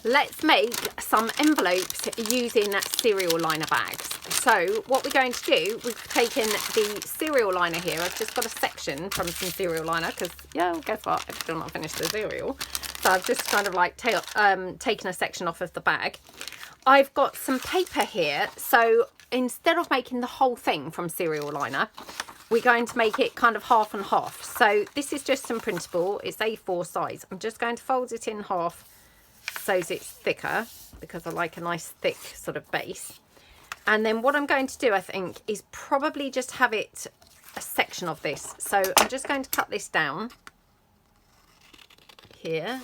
let's make some envelopes using cereal liner bags. So what we're going to do, we've taken the cereal liner here. I've just got a section from some cereal liner because, yeah, well, guess what? I've still not finished the cereal. So I've just kind of like taken a section off of the bag. I've got some paper here. So instead of making the whole thing from cereal liner, we're going to make it kind of half and half. So this is just some printable. It's A4 size. I'm just going to fold it in half so it's thicker because I like a nice thick sort of base. And then what I'm going to do, I think, is probably just have it a section of this. So I'm just going to cut this down here.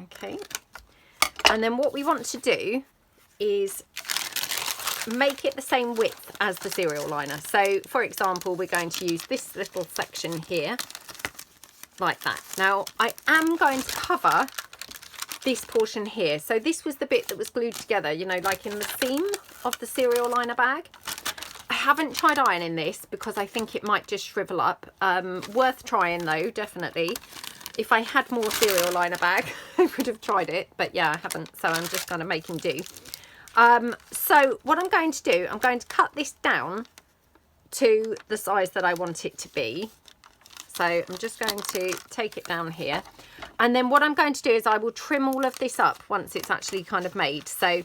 Okay. And then what we want to do is make it the same width as the cereal liner. So for example, we're going to use this little section here like that. Now I am going to cover this portion here. So this was the bit that was glued together, you know, like in the seam of the cereal liner bag. I haven't tried ironing this because I think it might just shrivel up. Worth trying though, definitely. If I had more cereal liner bag, I would have tried it, but yeah, I haven't. So I'm just kind of making do. So what I'm going to do, I'm going to cut this down to the size that I want it to be. So I'm just going to take it down here. And then what I'm going to do is I will trim all of this up once it's actually kind of made. So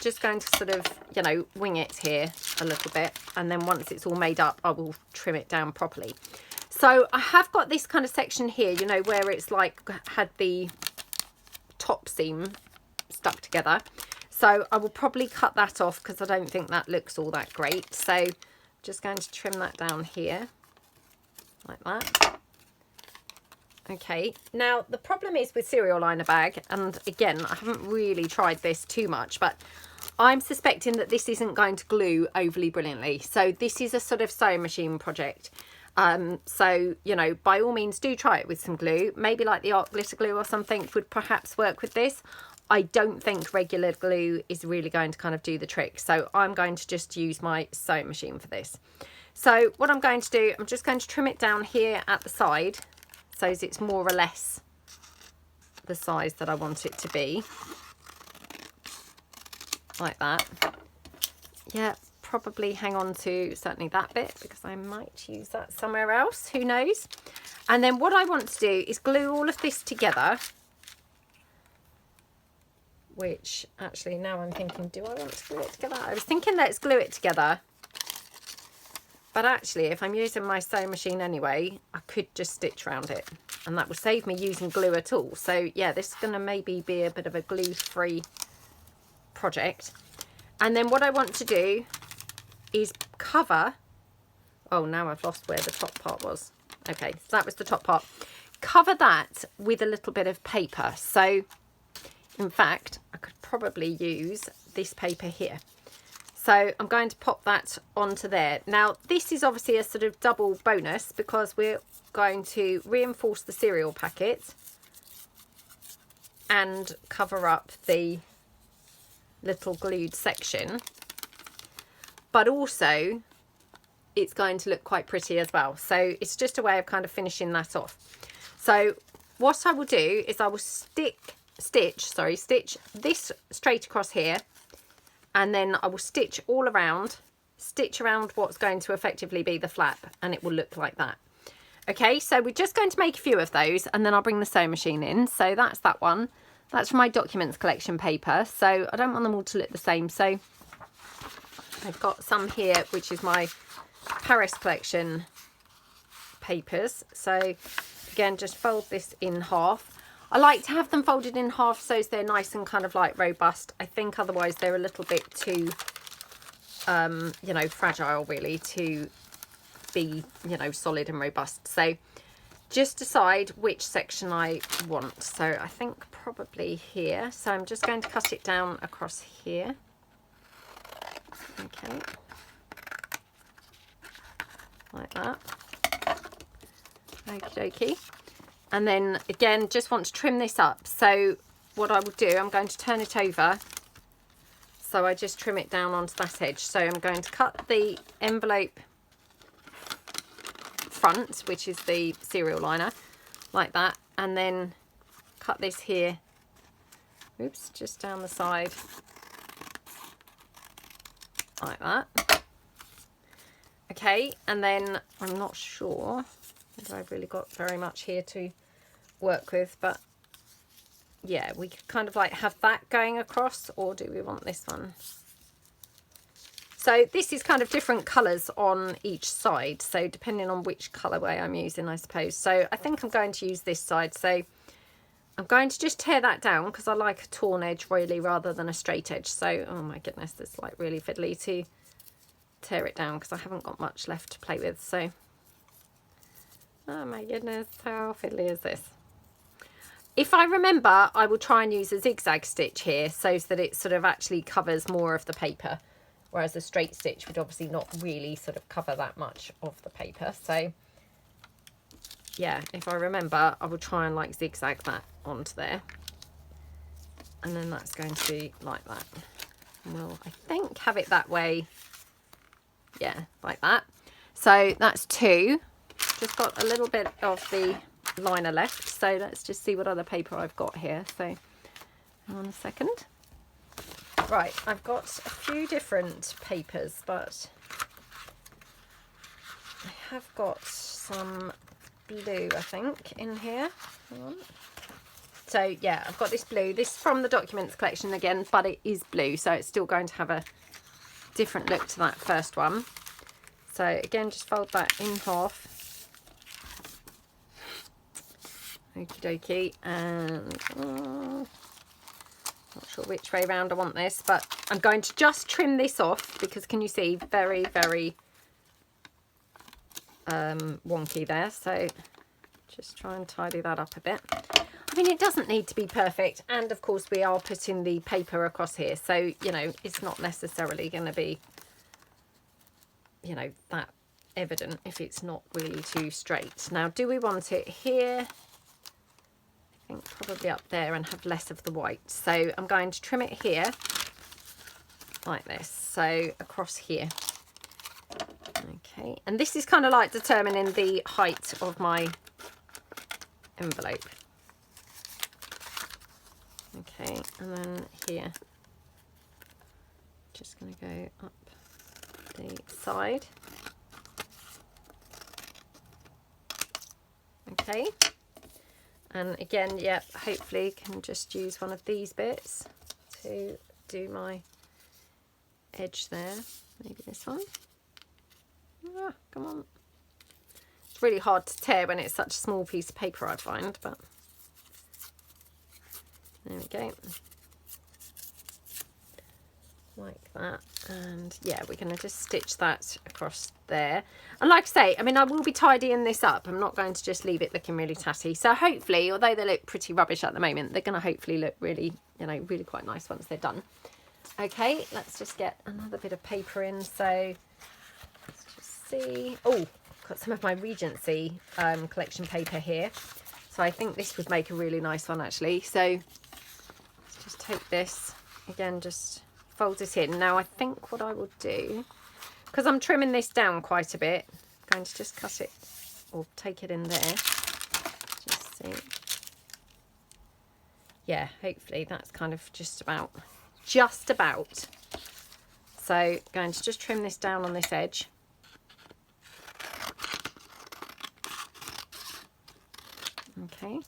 just going to sort of, you know, wing it here a little bit. And then once it's all made up, I will trim it down properly. So I have got this kind of section here, you know, where it's like had the top seam stuck together. So I will probably cut that off because I don't think that looks all that great. So just going to trim that down here like that. Okay, now the problem is with cereal liner bag, and again, I haven't really tried this too much, but I'm suspecting that this isn't going to glue overly brilliantly. So this is a sort of sewing machine project. So, you know, by all means do try it with some glue. Maybe like the art glitter glue or something would perhaps work with this. I don't think regular glue is really going to kind of do the trick. So I'm going to just use my sewing machine for this. So what I'm going to do, I'm just going to trim it down here at the side so it's more or less the size that I want it to be. Like that. Yeah, probably hang on to certainly that bit because I might use that somewhere else. Who knows? And then what I want to do is glue all of this together. Which actually now I'm thinking, do I want to glue it together? I was thinking let's glue it together. But actually, if I'm using my sewing machine anyway, I could just stitch around it. And that would save me using glue at all. So yeah, this is going to maybe be a bit of a glue-free project. And then what I want to do is cover... Oh, now I've lost where the top part was. Okay, so that was the top part. Cover that with a little bit of paper. So, in fact, I could probably use this paper here. So I'm going to pop that onto there. Now, this is obviously a sort of double bonus because we're going to reinforce the cereal packet and cover up the little glued section. But also, it's going to look quite pretty as well. So it's just a way of kind of finishing that off. So what I will do is I will stitch this straight across here. And then I will stitch around what's going to effectively be the flap, and it will look like that. Okay, so we're just going to make a few of those, and then I'll bring the sewing machine in. So that's that one. That's from my documents collection paper. So I don't want them all to look the same. So I've got some here, which is my Paris collection papers. So again, just fold this in half. I like to have them folded in half so they're nice and kind of like robust. I think otherwise they're a little bit too, you know, fragile really to be, you know, solid and robust. So just decide which section I want. So I think probably here. So I'm just going to cut it down across here. Okay. Like that. Okie dokie. And then again, just want to trim this up. So what I will do, I'm going to turn it over. So I just trim it down onto that edge. So I'm going to cut the envelope front, which is the cereal liner, like that. And then cut this here. Oops, just down the side. Like that. Okay, and then I'm not sure whether I've really got very much here to work with, but yeah, we could kind of like have that going across, or do we want this one? So this is kind of different colours on each side, so depending on which colourway I'm using, I suppose. So I think I'm going to use this side, so I'm going to just tear that down because I like a torn edge really rather than a straight edge. So, oh my goodness, it's like really fiddly to tear it down because I haven't got much left to play with. So, oh my goodness, how fiddly is this? If I remember, I will try and use a zigzag stitch here so that it sort of actually covers more of the paper, whereas a straight stitch would obviously not really sort of cover that much of the paper. So yeah, if I remember, I will try and like zigzag that onto there, and then that's going to be like that. And we'll, I think, have it that way. Yeah, like that. So that's 2. Just got a little bit of the liner left, so let's just see what other paper I've got here. So hang on a second. Right, I've got a few different papers, but I have got some blue, I think, in here. Hang on. So yeah, I've got this blue. This is from the Documents collection again, but it is blue, so it's still going to have a different look to that first one. So again, just fold that in half. Okie dokie, and not sure which way round I want this, but I'm going to just trim this off because can you see, very, very wonky there. So just try and tidy that up a bit. I mean, it doesn't need to be perfect, and of course we are putting the paper across here, so you know it's not necessarily going to be, you know, that evident if it's not really too straight. Now, do we want it here? I think probably up there and have less of the white. So I'm going to trim it here like this, so across here. Okay, and this is kind of like determining the height of my envelope. Okay, and then here, just going to go up the side. Okay, and again, yep, hopefully can just use one of these bits to do my edge there. Maybe this one. Ah, come on. It's really hard to tear when it's such a small piece of paper, I find, but there we go. Like that. And yeah, we're going to just stitch that across there. And like I say, I mean, I will be tidying this up. I'm not going to just leave it looking really tatty. So hopefully, although they look pretty rubbish at the moment, they're going to hopefully look really, you know, really quite nice once they're done. Okay, let's just get another bit of paper in. So let's just see. Oh, got some of my Regency collection paper here. So I think this would make a really nice one actually. So let's just take this again, just fold it in. Now I think what I will do, because I'm trimming this down quite a bit, I'm going to just cut it or take it in there. Just see. Yeah, hopefully that's kind of just about. So going to just trim this down on this edge. Okay,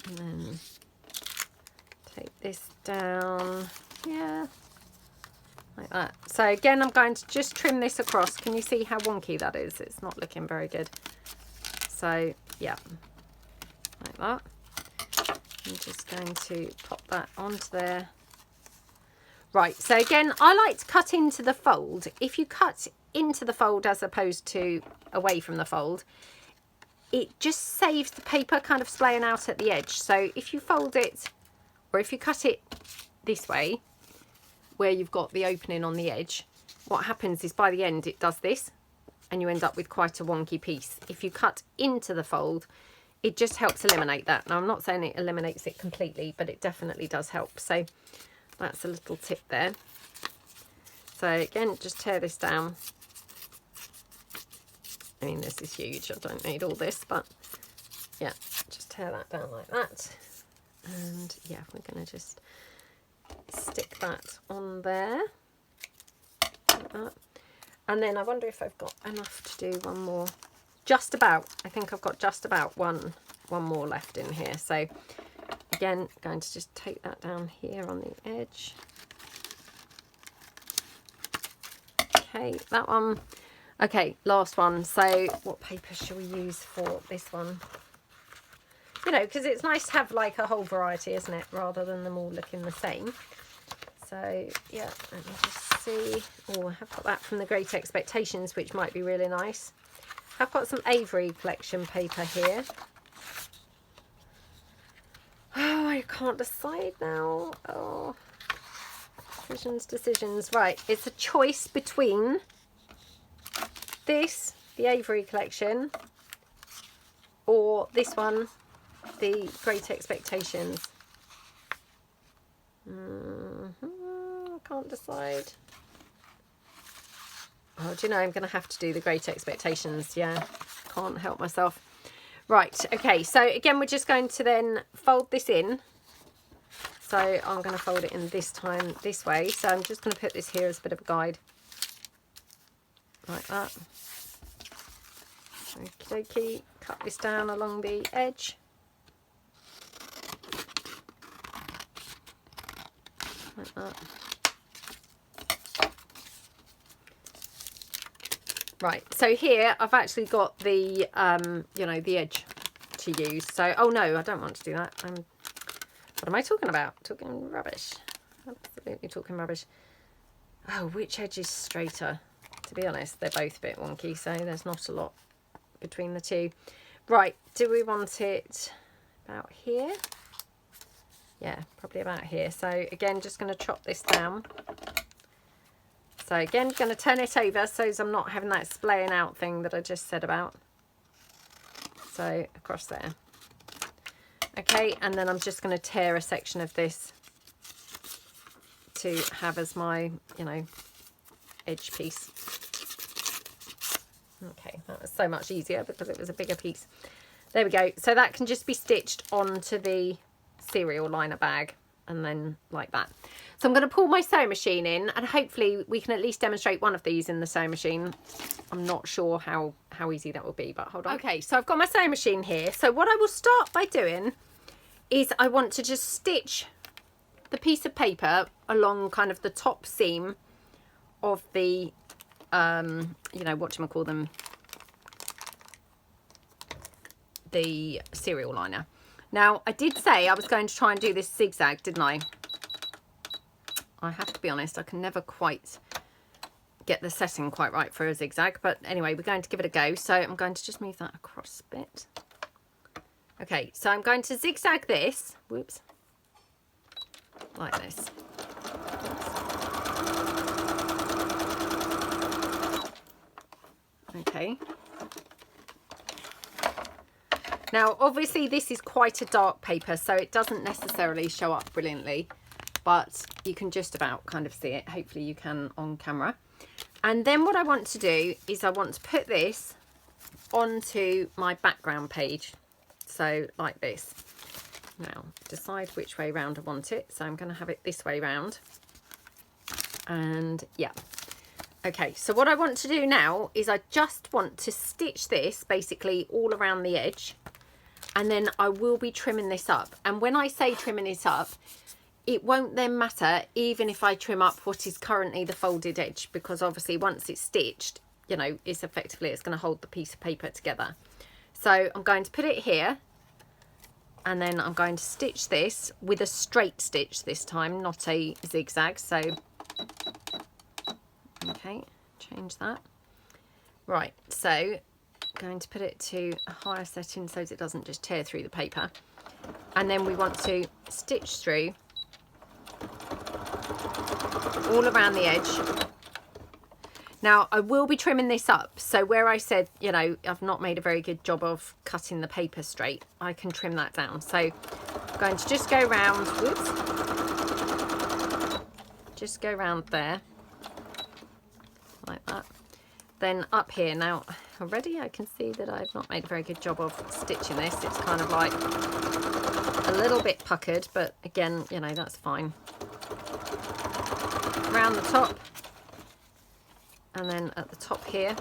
and then take this down, yeah, like that. So again, I'm going to just trim this across. Can you see how wonky that is? It's not looking very good. So yeah, like that. I'm just going to pop that onto there. Right, so again, I like to cut into the fold. If you cut into the fold as opposed to away from the fold, it just saves the paper kind of splaying out at the edge. So if you fold it, or if you cut it this way, where you've got the opening on the edge, what happens is by the end it does this, and you end up with quite a wonky piece. If you cut into the fold, it just helps eliminate that. Now, I'm not saying it eliminates it completely, but it definitely does help. So that's a little tip there. So again, just tear this down. I mean, this is huge. I don't need all this, but yeah, just tear that down like that. And yeah, we're going to just stick that on there. Like that. And then I wonder if I've got enough to do one more. Just about. I think I've got just about one more left in here. So again, going to just take that down here on the edge. Okay, that one. Okay, last one. So what paper should we use for this one? You know, because it's nice to have like a whole variety, isn't it? Rather than them all looking the same. So yeah, let me just see. Oh, I have got that from the Great Expectations, which might be really nice. I've got some Avery collection paper here. Oh, I can't decide now. Oh, decisions. Right, it's a choice between this, the Avery collection, or this one, the Great Expectations. Can't decide. Oh, do you know, I'm going to have to do the Great Expectations. Yeah, can't help myself. Right, okay, so again, we're just going to then fold this in. So I'm going to fold it in this time this way. So I'm just going to put this here as a bit of a guide. Like that. Okie dokie, cut this down along the edge. Like that. Right, so here I've actually got the, you know, the edge to use. So, oh no, I don't want to do that. What am I talking about? Talking rubbish. Absolutely talking rubbish. Oh, which edge is straighter? To be honest, they're both a bit wonky, so there's not a lot between the two. Right, do we want it about here? Yeah, probably about here. So again, just going to chop this down. So again, going to turn it over so as I'm not having that splaying out thing that I just said about. So across there. Okay, and then I'm just going to tear a section of this to have as my, you know, edge piece. Okay, that was so much easier because it was a bigger piece. There we go. So that can just be stitched onto the cereal liner bag and then like that. So I'm going to pull my sewing machine in and hopefully we can at least demonstrate one of these in the sewing machine. I'm not sure how easy that will be, but hold on. Okay, so I've got my sewing machine here. So what I will start by doing is I want to just stitch the piece of paper along kind of the top seam of the, you know, whatchamacallit, the cereal liner. Now, I did say I was going to try and do this zigzag, didn't I? I have to be honest, I can never quite get the setting quite right for a zigzag. But anyway, we're going to give it a go. So I'm going to just move that across a bit. Okay, so I'm going to zigzag this. Whoops. Like this. Okay. Now, obviously, this is quite a dark paper, so it doesn't necessarily show up brilliantly, but you can just about kind of see it. Hopefully you can on camera. And then what I want to do is I want to put this onto my background page. So like this. Now, decide which way round I want it. So I'm going to have it this way round. And yeah. Okay, so what I want to do now is I just want to stitch this basically all around the edge. And then I will be trimming this up. And when I say trimming it up, it won't then matter even if I trim up what is currently the folded edge, because obviously once it's stitched, you know, it's going to hold the piece of paper together. So I'm going to put it here and then I'm going to stitch this with a straight stitch this time, not a zigzag. So, okay, change that. Right, so going to put it to a higher setting so that it doesn't just tear through the paper. And then we want to stitch through all around the edge. Now I will be trimming this up, so where I said, you know, I've not made a very good job of cutting the paper straight, I can trim that down. So I'm going to just go round, whoops, just go round there like that. Then up here, now already. I can see that I've not made a very good job of stitching this. It's kind of like a little bit puckered, but again, you know, that's fine. Around the top, and then at the top here.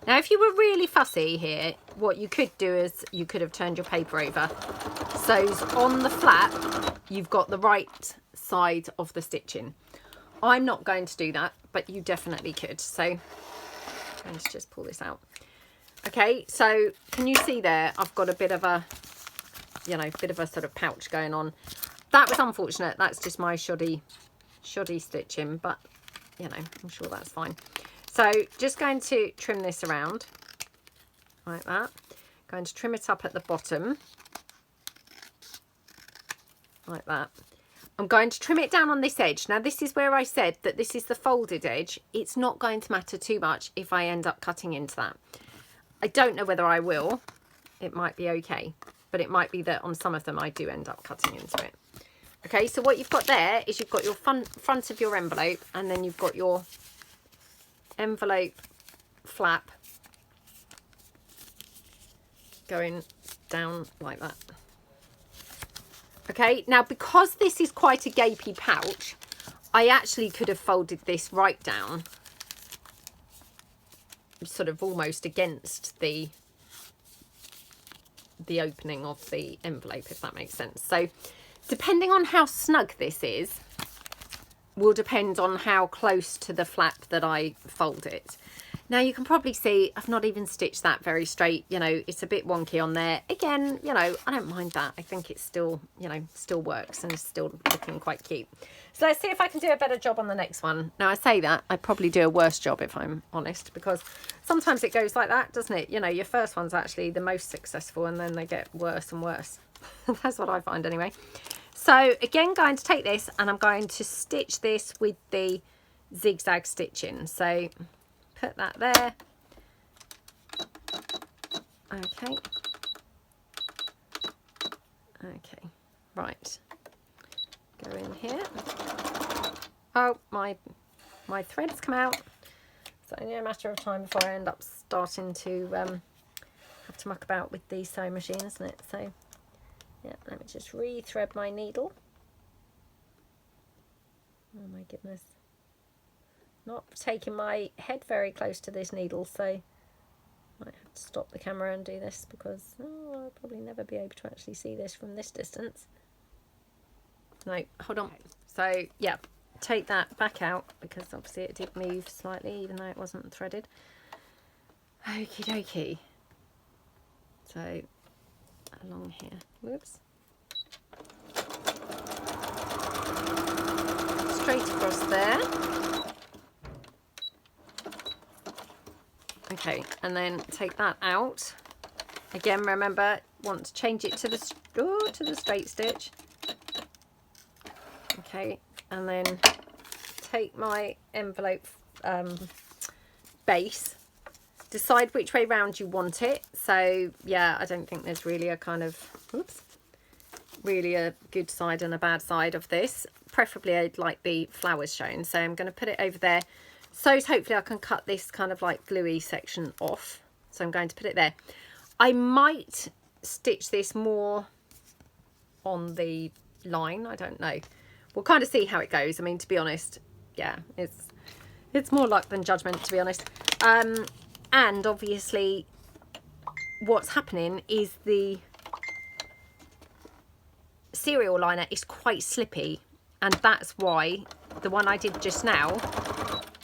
Now, if you were really fussy here, what you could do is you could have turned your paper over. So on the flap, you've got the right side of the stitching. I'm not going to do that, but you definitely could. So I'm going to just pull this out. Okay, so can you see there? I've got a bit of a, you know, bit of a sort of pouch going on. That was unfortunate. That's just my shoddy stitching, but you know, I'm sure that's fine. So just going to trim this around like that. Going to trim it up at the bottom like that. I'm going to trim it down on this edge. Now this is where I said that this is the folded edge. It's not going to matter too much if I end up cutting into that. I don't know whether I will. It might be okay, but it might be that on some of them I do end up cutting into it. Okay, so what you've got there is you've got your front of your envelope, and then you've got your envelope flap going down like that. Okay, now because this is quite a gapey pouch, I actually could have folded this right down, sort of almost against the opening of the envelope, if that makes sense. So depending on how snug this is will depend on how close to the flap that I fold it. Now you can probably see I've not even stitched that very straight. You know, it's a bit wonky on there. Again, you know, I don't mind that. I think it's still, you know, still works and is still looking quite cute. So let's see if I can do a better job on the next one. Now I say that, I probably do a worse job if I'm honest, because sometimes it goes like that, doesn't it? You know, your first one's actually the most successful and then they get worse and worse. That's what I find anyway. So again, going to take this and I'm going to stitch this with the zigzag stitching. So put that there. Okay. Okay, right. Go in here. Oh, my threads come out. It's only a matter of time before I end up starting to have to muck about with the sewing machine, isn't it? So yeah, let me just re-thread my needle. Oh my goodness. Not taking my head very close to this needle, so I might have to stop the camera and do this because I'll probably never be able to actually see this from this distance. No, hold on. So yeah, take that back out because obviously it did move slightly even though it wasn't threaded. Okie dokie. So along here, whoops, straight across there. Okay, and then take that out. Again, remember, want to change it to the straight stitch. Okay, and then take my envelope base. Decide which way round you want it. So yeah, I don't think there's really a kind of, oops, really a good side and a bad side of this. Preferably I'd like the flowers shown. So I'm going to put it over there. So hopefully I can cut this kind of like gluey section off. So I'm going to put it there. I might stitch this more on the line. I don't know. We'll kind of see how it goes. I mean, to be honest, yeah, it's more luck than judgment, to be honest. And obviously what's happening is the serial liner is quite slippy, and that's why the one I did just now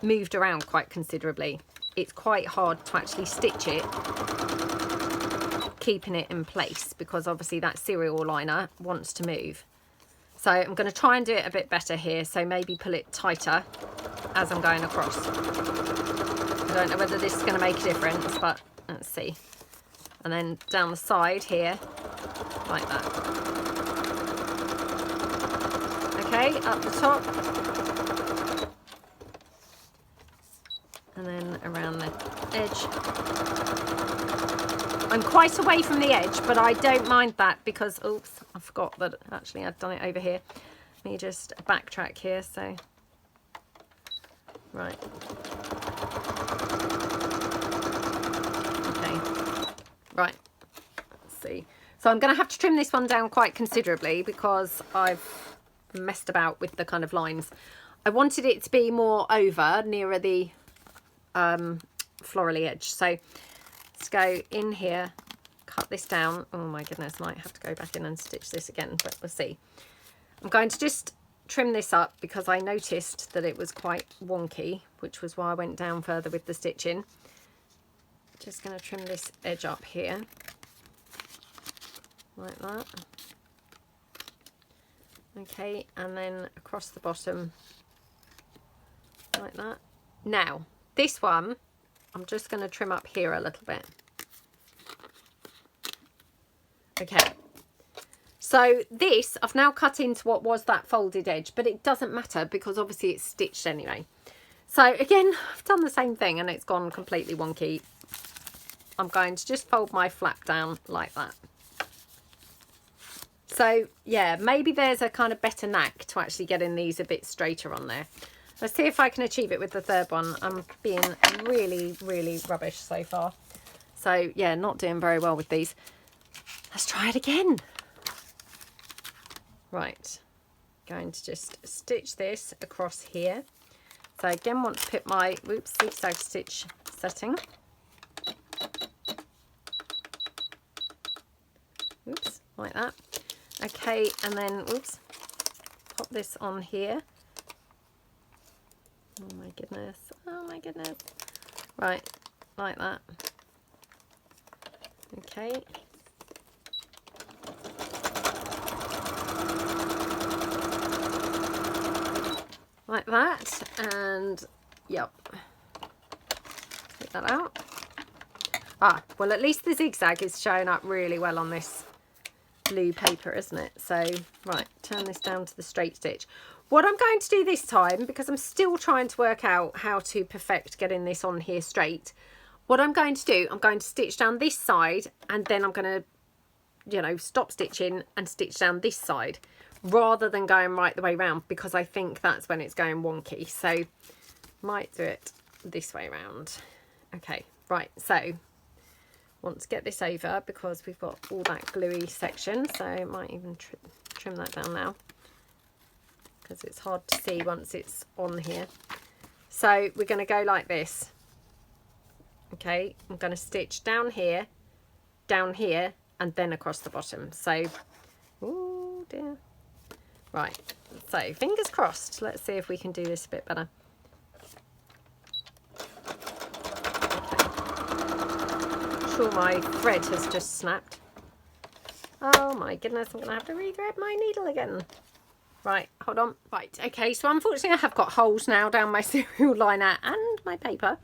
moved around quite considerably. It's quite hard to actually stitch it keeping it in place because obviously that serial liner wants to move. So I'm going to try and do it a bit better here, so maybe pull it tighter as I'm going across. I don't know whether this is going to make a difference, but let's see. And then down the side here like that. Okay, up the top and then around the edge. I'm quite away from the edge, but I don't mind that because, oops, I forgot that actually I'd done it over here. Let me just backtrack here. So Right. Okay. Right. Let's see. So I'm going to have to trim this one down quite considerably because I've messed about with the kind of lines. I wanted it to be more over, nearer the florally edge. So let's go in here, cut this down. Oh my goodness, might have to go back in and stitch this again, but we'll see. I'm going to just trim this up because I noticed that it was quite wonky, which was why I went down further with the stitching. Just going to trim this edge up here like that. Okay, and then across the bottom like that. Now this one I'm just going to trim up here a little bit. Okay, so this I've now cut into what was that folded edge, but it doesn't matter because obviously it's stitched anyway. So again, I've done the same thing and it's gone completely wonky. I'm going to just fold my flap down like that. So yeah, maybe there's a kind of better knack to actually getting these a bit straighter on there. Let's see if I can achieve it with the third one. I'm being really, really rubbish so far. So yeah, not doing very well with these. Let's try it again. Right, going to just stitch this across here. So again, want to put my zigzag stitch setting. Oops, like that. Okay, and then pop this on here. Oh my goodness, oh my goodness. Right, like that. Okay. Like that, and yep. Take that out. Ah, well, at least the zigzag is showing up really well on this blue paper, isn't it? So right, turn this down to the straight stitch. What I'm going to do this time, because I'm still trying to work out how to perfect getting this on here straight, what I'm going to do, I'm going to stitch down this side and then I'm going to, you know, stop stitching and stitch down this side rather than going right the way round, because I think that's when it's going wonky. So might do it this way round. Okay, right, so want to get this over because we've got all that gluey section, so I might even trim that down now because it's hard to see once it's on here. So we're going to go like this. Okay, I'm going to stitch down here, and then across the bottom. So, oh dear. Right, so fingers crossed. Let's see if we can do this a bit better. Sure, my thread has just snapped. Oh my goodness, I'm gonna have to re-thread my needle again. Right, hold on. Right, okay, so unfortunately I have got holes now down my serial liner and my paper,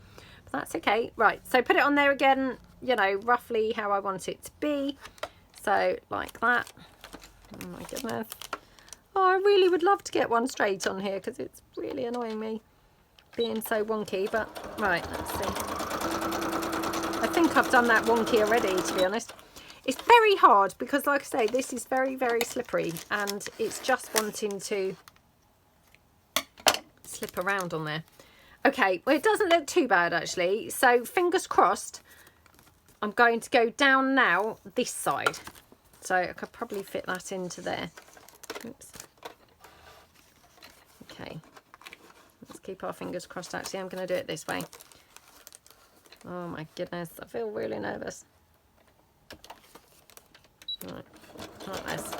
but that's okay. Right, so put it on there again, you know, roughly how I want it to be. So like that. Oh my goodness. Oh, I really would love to get one straight on here because it's really annoying me being so wonky, but right, let's see. I think I've done that wonky already, to be honest. It's very hard because, like I say, this is very, very slippery and it's just wanting to slip around on there. Okay, well, it doesn't look too bad, actually. So, fingers crossed, I'm going to go down now this side. So, I could probably fit that into there. Oops. Okay. Let's keep our fingers crossed, actually. I'm going to do it this way. Oh my goodness, I feel really nervous. Right, like this.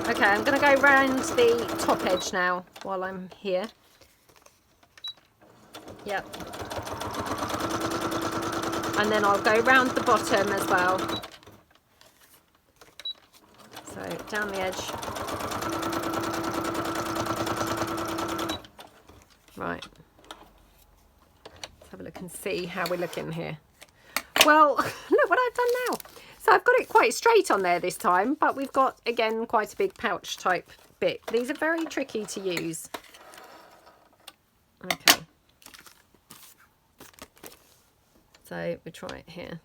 Okay, I'm going to go round the top edge now while I'm here. Yep. And then I'll go round the bottom as well. So down the edge. Right. Let's have a look and see how we're looking here. Well, look what I've done now. So I've got it quite straight on there this time, but we've got, again, quite a big pouch type bit. These are very tricky to use. Okay. So we try it here.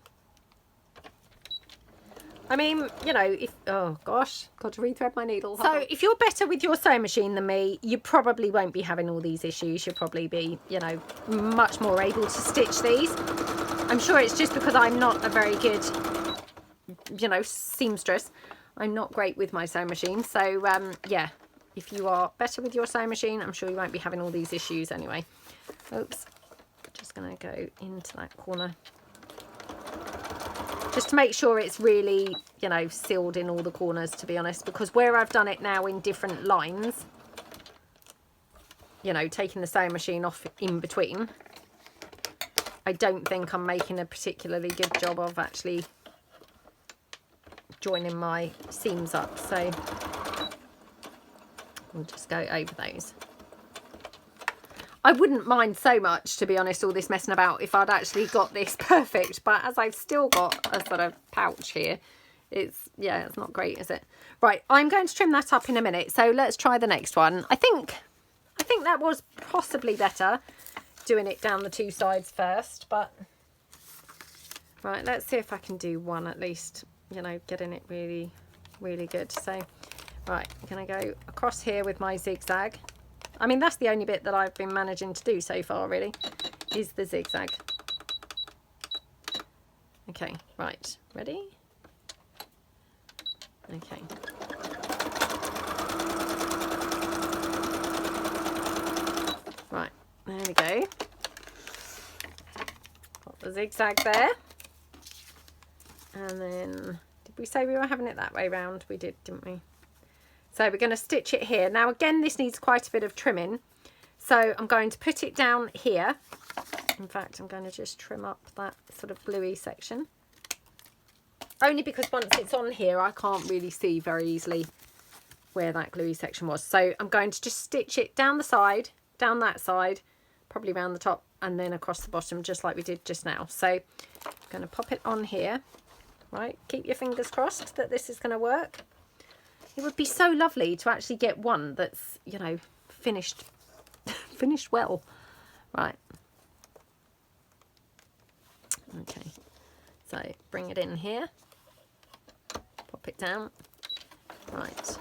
I mean, you know, if, oh gosh, got to rethread my needle. So if you're better with your sewing machine than me, you probably won't be having all these issues. You'll probably be, you know, much more able to stitch these. I'm sure it's just because I'm not a very good, you know, seamstress. I'm not great with my sewing machine. So, yeah, if you are better with your sewing machine, I'm sure you won't be having all these issues anyway. Oops, just going to go into that corner. Just to make sure it's really, you know, sealed in all the corners, to be honest, because where I've done it now in different lines, you know, taking the sewing machine off in between, I don't think I'm making a particularly good job of actually joining my seams up. So we'll just go over those. I wouldn't mind so much, to be honest, all this messing about if I'd actually got this perfect, but as I've still got a sort of pouch here, it's, yeah, it's not great, is it? Right, I'm going to trim that up in a minute, so let's try the next one. I think that was possibly better doing it down the two sides first, but right, let's see if I can do one at least, you know, getting it really, really good. So, right, I'm going to go across here with my zigzag. I mean, that's the only bit that I've been managing to do so far, really, is the zigzag. Okay, right, ready? Okay. Right, there we go. Got the zigzag there. And then, did we say we were having it that way round? We did, didn't we? So we're going to stitch it here. Now again, this needs quite a bit of trimming. So I'm going to put it down here. In fact, I'm going to just trim up that sort of bluey section. Only because once it's on here, I can't really see very easily where that gluey section was. So I'm going to just stitch it down the side, down that side, probably around the top, and then across the bottom, just like we did just now. So I'm going to pop it on here. Right, keep your fingers crossed that this is going to work. It would be so lovely to actually get one that's, you know, finished well. Right. Okay. So bring it in here. Pop it down. Right.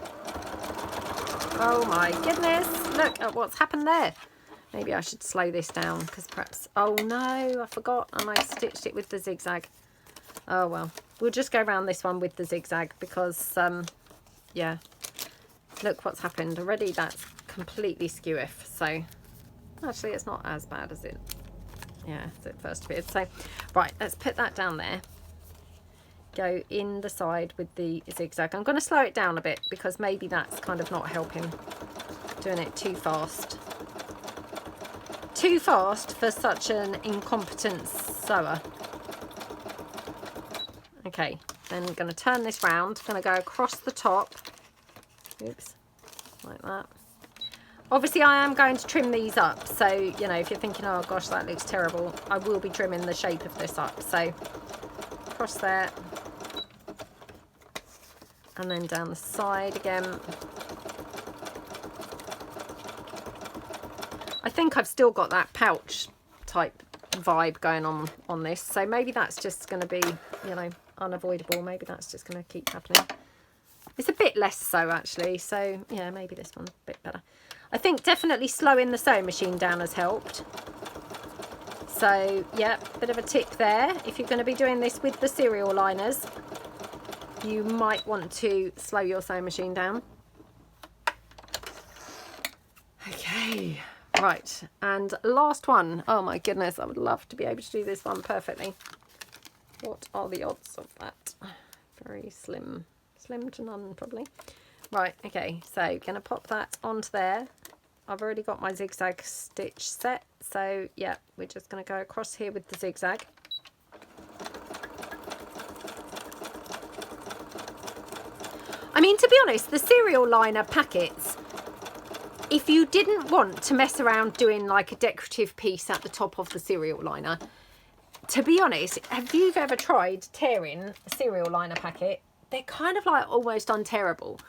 Oh my goodness. Look at what's happened there. Maybe I should slow this down because perhaps... Oh no, I forgot and I stitched it with the zigzag. Oh well. We'll just go around this one with the zigzag because... yeah, look what's happened already. That's completely skew-iff. So actually it's not as bad as it first appeared. So right, let's put that down there. Go in the side with the zigzag. I'm going to slow it down a bit because maybe that's kind of not helping, doing it too fast for such an incompetent sewer. Okay, then I'm going to turn this round. I'm going to go across the top. Oops, like that. Obviously, I am going to trim these up. So, you know, if you're thinking, oh gosh, that looks terrible, I will be trimming the shape of this up. So, across there. And then down the side again. I think I've still got that pouch type vibe going on this. So maybe that's just going to be, you know, unavoidable. Maybe that's just going to keep happening. It's a bit less so actually, so yeah, maybe this one's a bit better. I think definitely slowing the sewing machine down has helped. So yeah, bit of a tip there. If you're going to be doing this with the serial liners, you might want to slow your sewing machine down. Okay, right, and last one. Oh my goodness, I would love to be able to do this one perfectly. What are the odds of that? Very slim to none probably. Right, okay, so gonna pop that onto there. I've already got my zigzag stitch set, so yeah, we're just gonna go across here with the zigzag. I mean, to be honest, the serial liner packets, if you didn't want to mess around doing like a decorative piece at the top of the serial liner, to be honest, have you ever tried tearing a serial liner packet? They're kind of like almost untearable.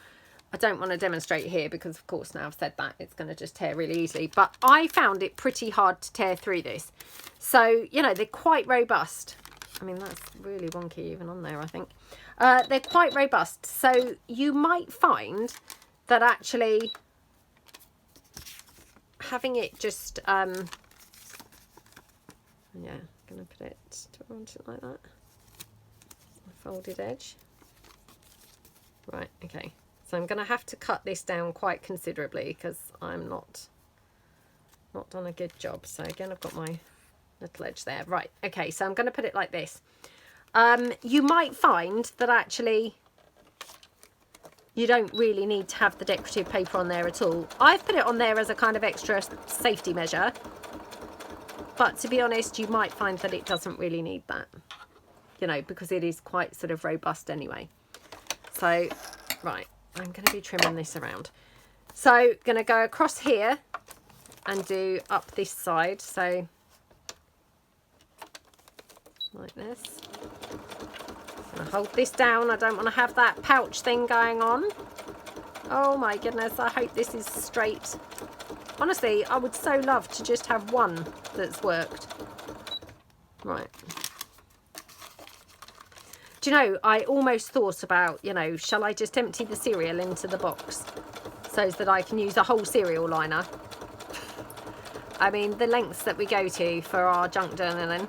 I don't want to demonstrate here because of course now I've said that it's going to just tear really easily, but I found it pretty hard to tear through this. So, you know, they're quite robust. I mean, that's really wonky even on there, I think. They're quite robust. So you might find that actually having it just, yeah, going to put it onto it like that. Folded edge. Right, okay. So I'm going to have to cut this down quite considerably because I'm not done a good job. So again, I've got my little edge there. Right, okay, so I'm going to put it like this. You might find that actually you don't really need to have the decorative paper on there at all. I've put it on there as a kind of extra safety measure, but to be honest, you might find that it doesn't really need that, you know, because it is quite sort of robust anyway. So, right, I'm going to be trimming this around. So, going to go across here and do up this side. So, like this. I'm gonna hold this down. I don't want to have that pouch thing going on. Oh my goodness, I hope this is straight. Honestly, I would so love to just have one that's worked. Right. Do you know, I almost thought about, you know, shall I just empty the cereal into the box so that I can use a whole cereal liner? I mean, the lengths that we go to for our junk journaling.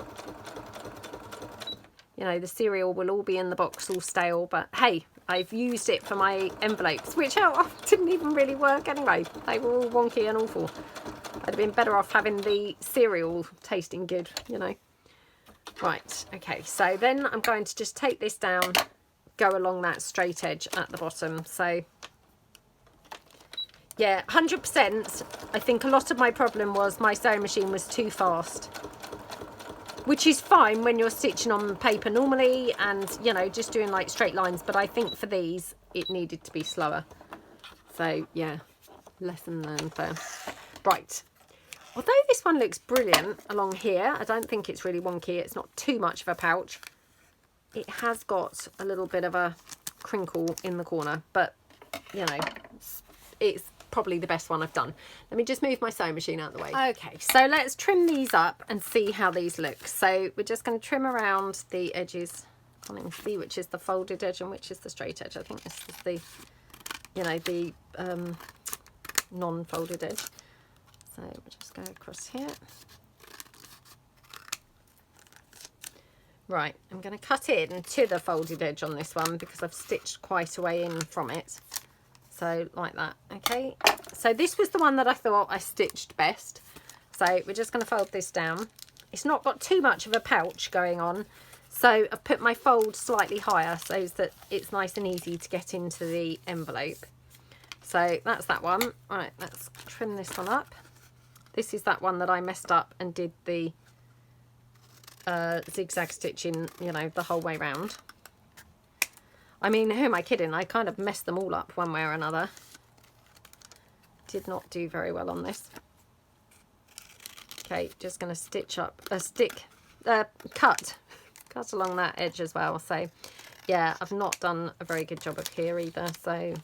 You know, the cereal will all be in the box, all stale, but hey, I've used it for my envelopes, which didn't even really work anyway. They were all wonky and awful. I'd have been better off having the cereal tasting good, you know. Right, okay, so then I'm going to just take this down, go along that straight edge at the bottom. So, yeah, 100%. I think a lot of my problem was my sewing machine was too fast. Which is fine when you're stitching on paper normally and, you know, just doing like straight lines. But I think for these, it needed to be slower. So, yeah, lesson learned there. Right. Although this one looks brilliant along here, I don't think it's really wonky. It's not too much of a pouch. It has got a little bit of a crinkle in the corner. But, you know, it's probably the best one I've done. Let me just move my sewing machine out of the way. Okay, so let's trim these up and see how these look. So we're just going to trim around the edges. I can't even see which is the folded edge and which is the straight edge. I think this is the, you know, the non-folded edge. So we'll just go across here. Right, I'm going to cut in to the folded edge on this one because I've stitched quite a way in from it. So like that, okay. So this was the one that I thought I stitched best. So we're just going to fold this down. It's not got too much of a pouch going on. So I've put my fold slightly higher so that it's nice and easy to get into the envelope. So that's that one. Right, let's trim this one up. This is that one that I messed up and did the zigzag stitching, you know, the whole way round. I mean, who am I kidding? I kind of messed them all up one way or another. Did not do very well on this. Okay, just going to stitch up, cut along that edge as well. So, yeah, I've not done a very good job of here either. So,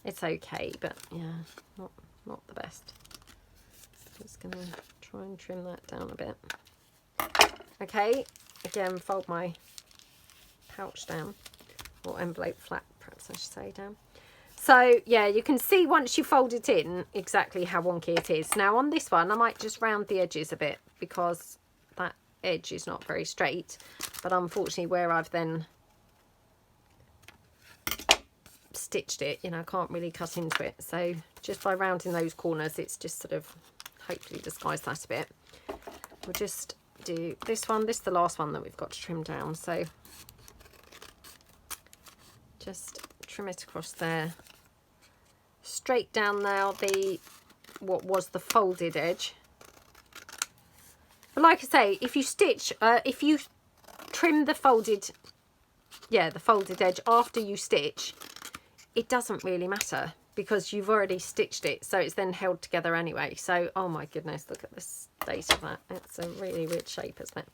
it's okay, but yeah, not the best. Just going to try and trim that down a bit. Okay, again, fold my pouch down. Or envelope flap, perhaps I should say, down. So, yeah, you can see once you fold it in exactly how wonky it is. Now, on this one, I might just round the edges a bit because that edge is not very straight. But unfortunately, where I've then stitched it, you know, I can't really cut into it. So, just by rounding those corners, it's just sort of hopefully disguise that a bit. We'll just do this one. This is the last one that we've got to trim down. So, just trim it across there, straight down now what was the folded edge. But like I say, if you stitch, if you trim the folded edge after you stitch, it doesn't really matter because you've already stitched it, so it's then held together anyway. So, oh my goodness, look at the state of that. It's a really weird shape, isn't it?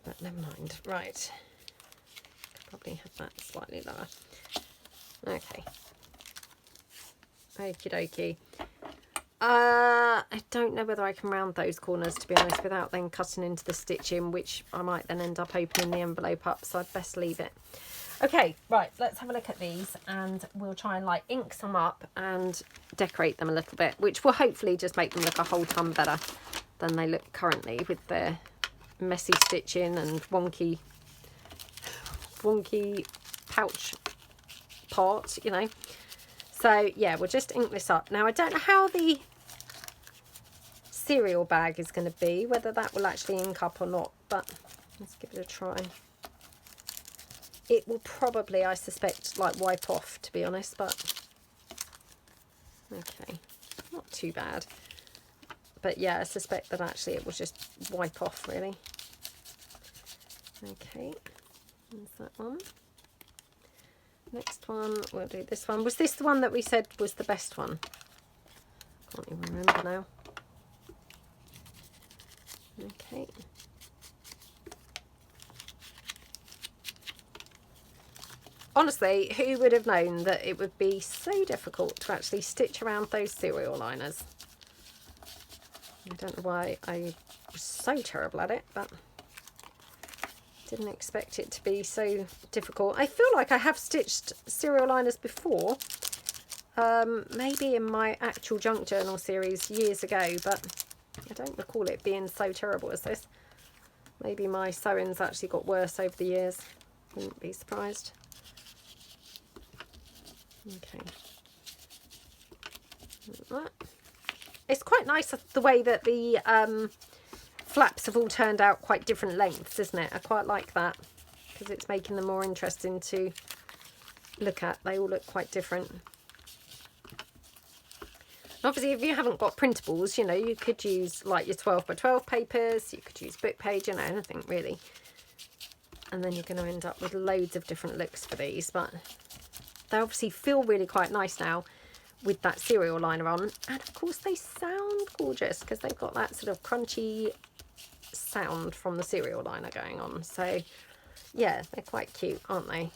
But never mind. Right. Probably have that slightly lower. Okay. Okie dokie. I don't know whether I can round those corners, to be honest, without then cutting into the stitching, which I might then end up opening the envelope up, so I'd best leave it. Okay, right, let's have a look at these, and we'll try and like ink some up and decorate them a little bit, which will hopefully just make them look a whole ton better than they look currently with their messy stitching and wonky pouch part, you know. So yeah, we'll just ink this up. Now I don't know how the cereal bag is going to be, whether that will actually ink up or not, but let's give it a try. It will probably, I suspect, like wipe off, to be honest, but okay, not too bad. But yeah, I suspect that actually it will just wipe off, really. Okay, there's that one. Next one, we'll do this one. Was this the one that we said was the best one? Can't even remember now. Okay. Honestly, who would have known that it would be so difficult to actually stitch around those serial liners? I don't know why I was so terrible at it, but didn't expect it to be so difficult. I feel like I have stitched serial liners before, maybe in my actual junk journal series years ago, but I don't recall it being so terrible as this. Maybe my sewing's actually got worse over the years. Wouldn't be surprised. Okay. Like that. It's quite nice the way that the flaps have all turned out quite different lengths, isn't it? I quite like that because it's making them more interesting to look at. They all look quite different. Obviously, if you haven't got printables, you know, you could use like your 12 by 12 papers, you could use book page, you know, anything really. And then you're going to end up with loads of different looks for these, but they obviously feel really quite nice now with that serial liner on. And of course they sound gorgeous because they've got that sort of crunchy sound from the serial liner going on. So yeah, they're quite cute, aren't they?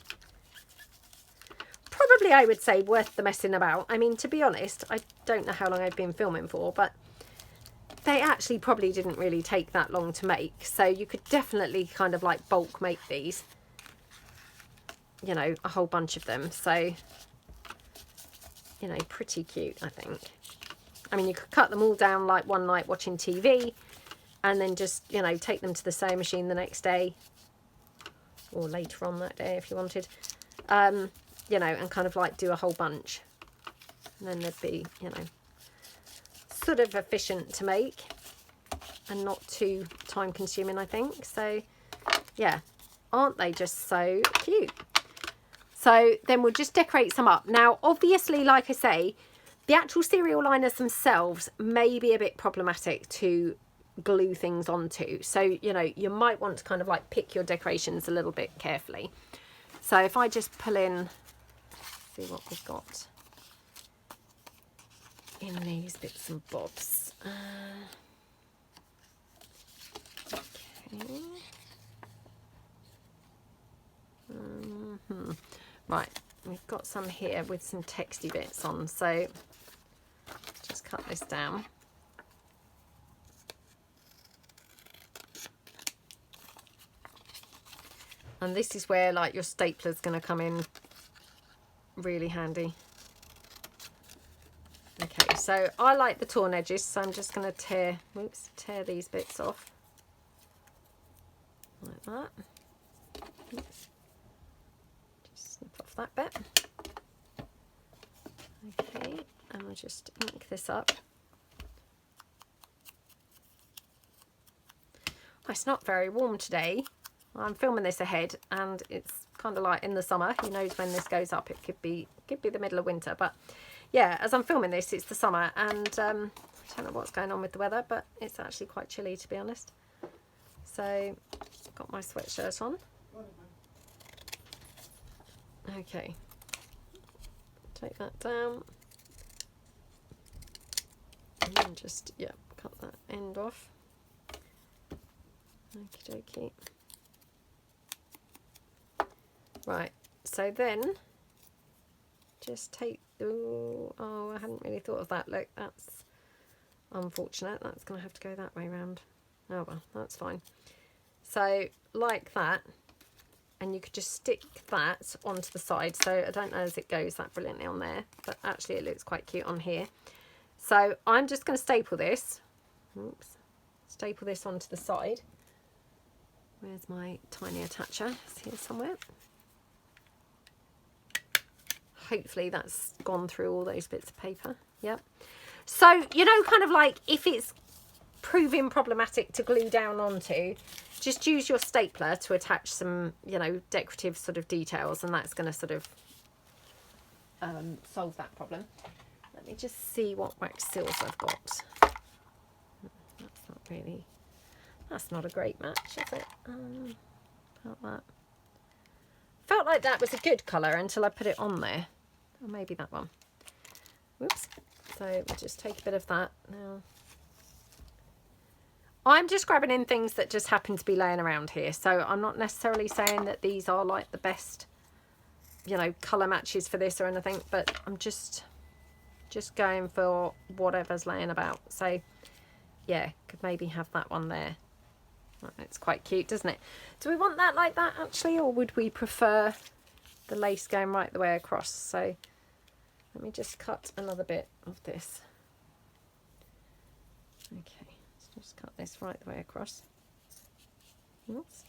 Probably, I would say, worth the messing about. I mean, to be honest, I don't know how long I've been filming for, but they actually probably didn't really take that long to make. So you could definitely kind of like bulk make these, you know, a whole bunch of them. So, you know, pretty cute, I think. I mean, you could cut them all down like one night watching TV and then just, you know, take them to the sewing machine the next day or later on that day if you wanted. You know, and kind of like do a whole bunch. And then they'd be, you know, sort of efficient to make and not too time consuming, I think. So yeah, aren't they just so cute? So then we'll just decorate some up. Now, obviously, like I say, the actual serial liners themselves may be a bit problematic to glue things onto. So, you know, you might want to kind of like pick your decorations a little bit carefully. So if I just pull in, see what we've got in these bits and bobs. Okay. Right, we've got some here with some texty bits on, so just cut this down. And this is where like your stapler's going to come in really handy. Okay, so I like the torn edges, so I'm just going to tear these bits off like that. Oops. Just snip off that bit. Okay, and I'll just ink this up. Oh, it's not very warm today. I'm filming this ahead and it's kind of like in the summer. Who knows when this goes up? It could be the middle of winter, but yeah, as I'm filming this, it's the summer, and I don't know what's going on with the weather, but it's actually quite chilly, to be honest. So I've got my sweatshirt on. Okay, take that down and then just, yeah, cut that end off. Okie dokie. Right, so then just take, oh, I hadn't really thought of that. Look, that's unfortunate. That's going to have to go that way round. Oh well, that's fine. So like that, and you could just stick that onto the side. So I don't know as it goes that brilliantly on there, but actually it looks quite cute on here. So I'm just going to staple this. Oops. Staple this onto the side. Where's my tiny attacher? It's here somewhere. Hopefully that's gone through all those bits of paper. Yep. So, you know, kind of like if it's proving problematic to glue down onto, just use your stapler to attach some, you know, decorative sort of details, and that's going to sort of solve that problem. Let me just see what wax seals I've got. That's not really, that's not a great match, is it? Felt like that was a good colour until I put it on there. Or maybe that one. Whoops. So we'll just take a bit of that now. I'm just grabbing in things that just happen to be laying around here. So I'm not necessarily saying that these are like the best, you know, colour matches for this or anything, but I'm just going for whatever's laying about. So yeah, could maybe have that one there. It's quite cute, doesn't it? Do we want that like that actually, or would we prefer the lace going right the way across? So let me just cut another bit of this. Okay, let's just cut this right the way across. Oops.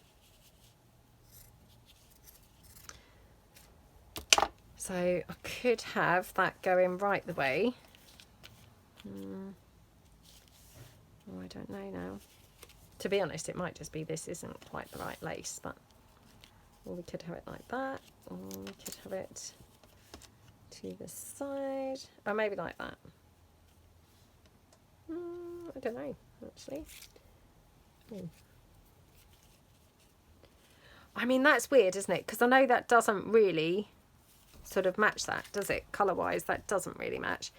So I could have that going right the way. Oh, I don't know now. To be honest, it might just be this isn't quite the right lace, but or we could have it like that, or we could have it to the side, or maybe like that. I don't know, actually. I mean, that's weird, isn't it? Because I know that doesn't really sort of match that, does it? Colour-wise, that doesn't really match.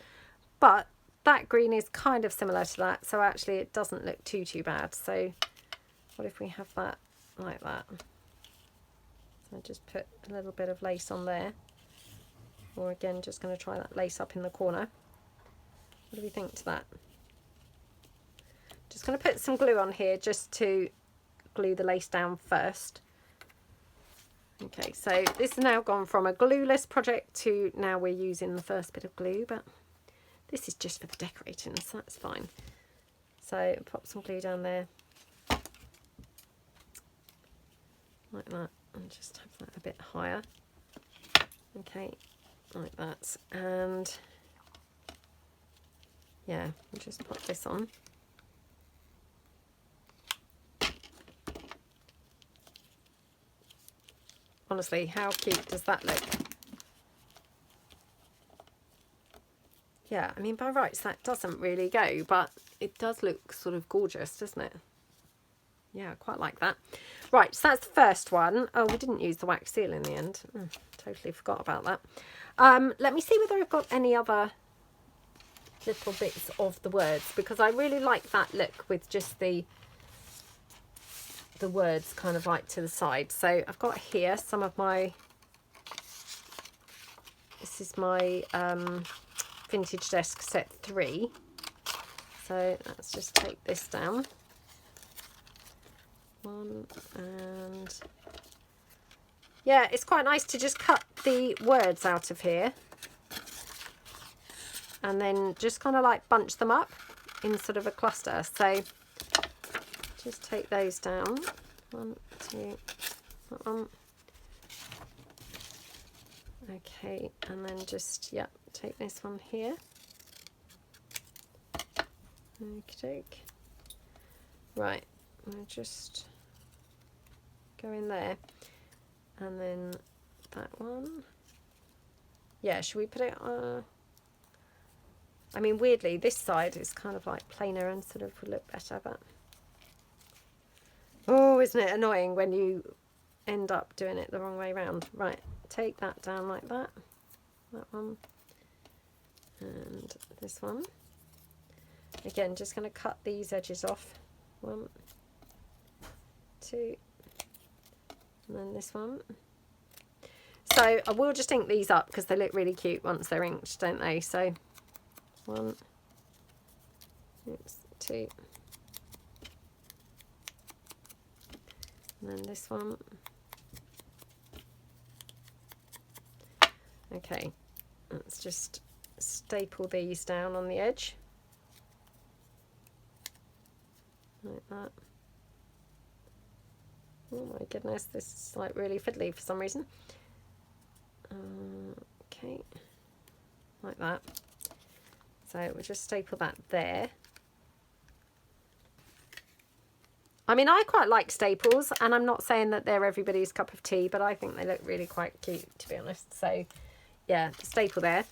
But that green is kind of similar to that, so actually it doesn't look too bad. So what if we have that like that? So just put a little bit of lace on there, or again just going to try that lace up in the corner. What do we think to that? Just going to put some glue on here just to glue the lace down first. Okay, so this has now gone from a glueless project to now we're using the first bit of glue, but this is just for the decorating, so that's fine. So pop some glue down there, like that, and just have that a bit higher. Okay, like that, and yeah, we'll just pop this on. Honestly, how cute does that look? Yeah, I mean, by rights, that doesn't really go, but it does look sort of gorgeous, doesn't it? Yeah, I quite like that. Right, so that's the first one. Oh, we didn't use the wax seal in the end. Totally forgot about that. Let me see whether I've got any other little bits of the words, because I really like that look with just the words kind of like to the side. So I've got here some of my, this is my vintage desk set 3. So let's just take this down. One, and yeah, it's quite nice to just cut the words out of here and then just kind of like bunch them up in sort of a cluster. So just take those down. 1, 2, that one. Okay, and then just, yeah, take this one here. Okay, right, I'll just go in there, and then that one. Yeah, should we put it I mean, weirdly, this side is kind of like plainer and sort of would look better, but oh, isn't it annoying when you end up doing it the wrong way around? Right, take that down like that, that one, and this one. Again, just going to cut these edges off. 1, 2, and then this one. So I will just ink these up because they look really cute once they're inked, don't they? So 1, Oops, 2. And then this one. Okay, let's just staple these down on the edge. Like that. Oh my goodness, this is like really fiddly for some reason. Okay, like that. So we'll just staple that there. I mean, I quite like staples, and I'm not saying that they're everybody's cup of tea, but I think they look really quite cute, to be honest. So yeah, staple there.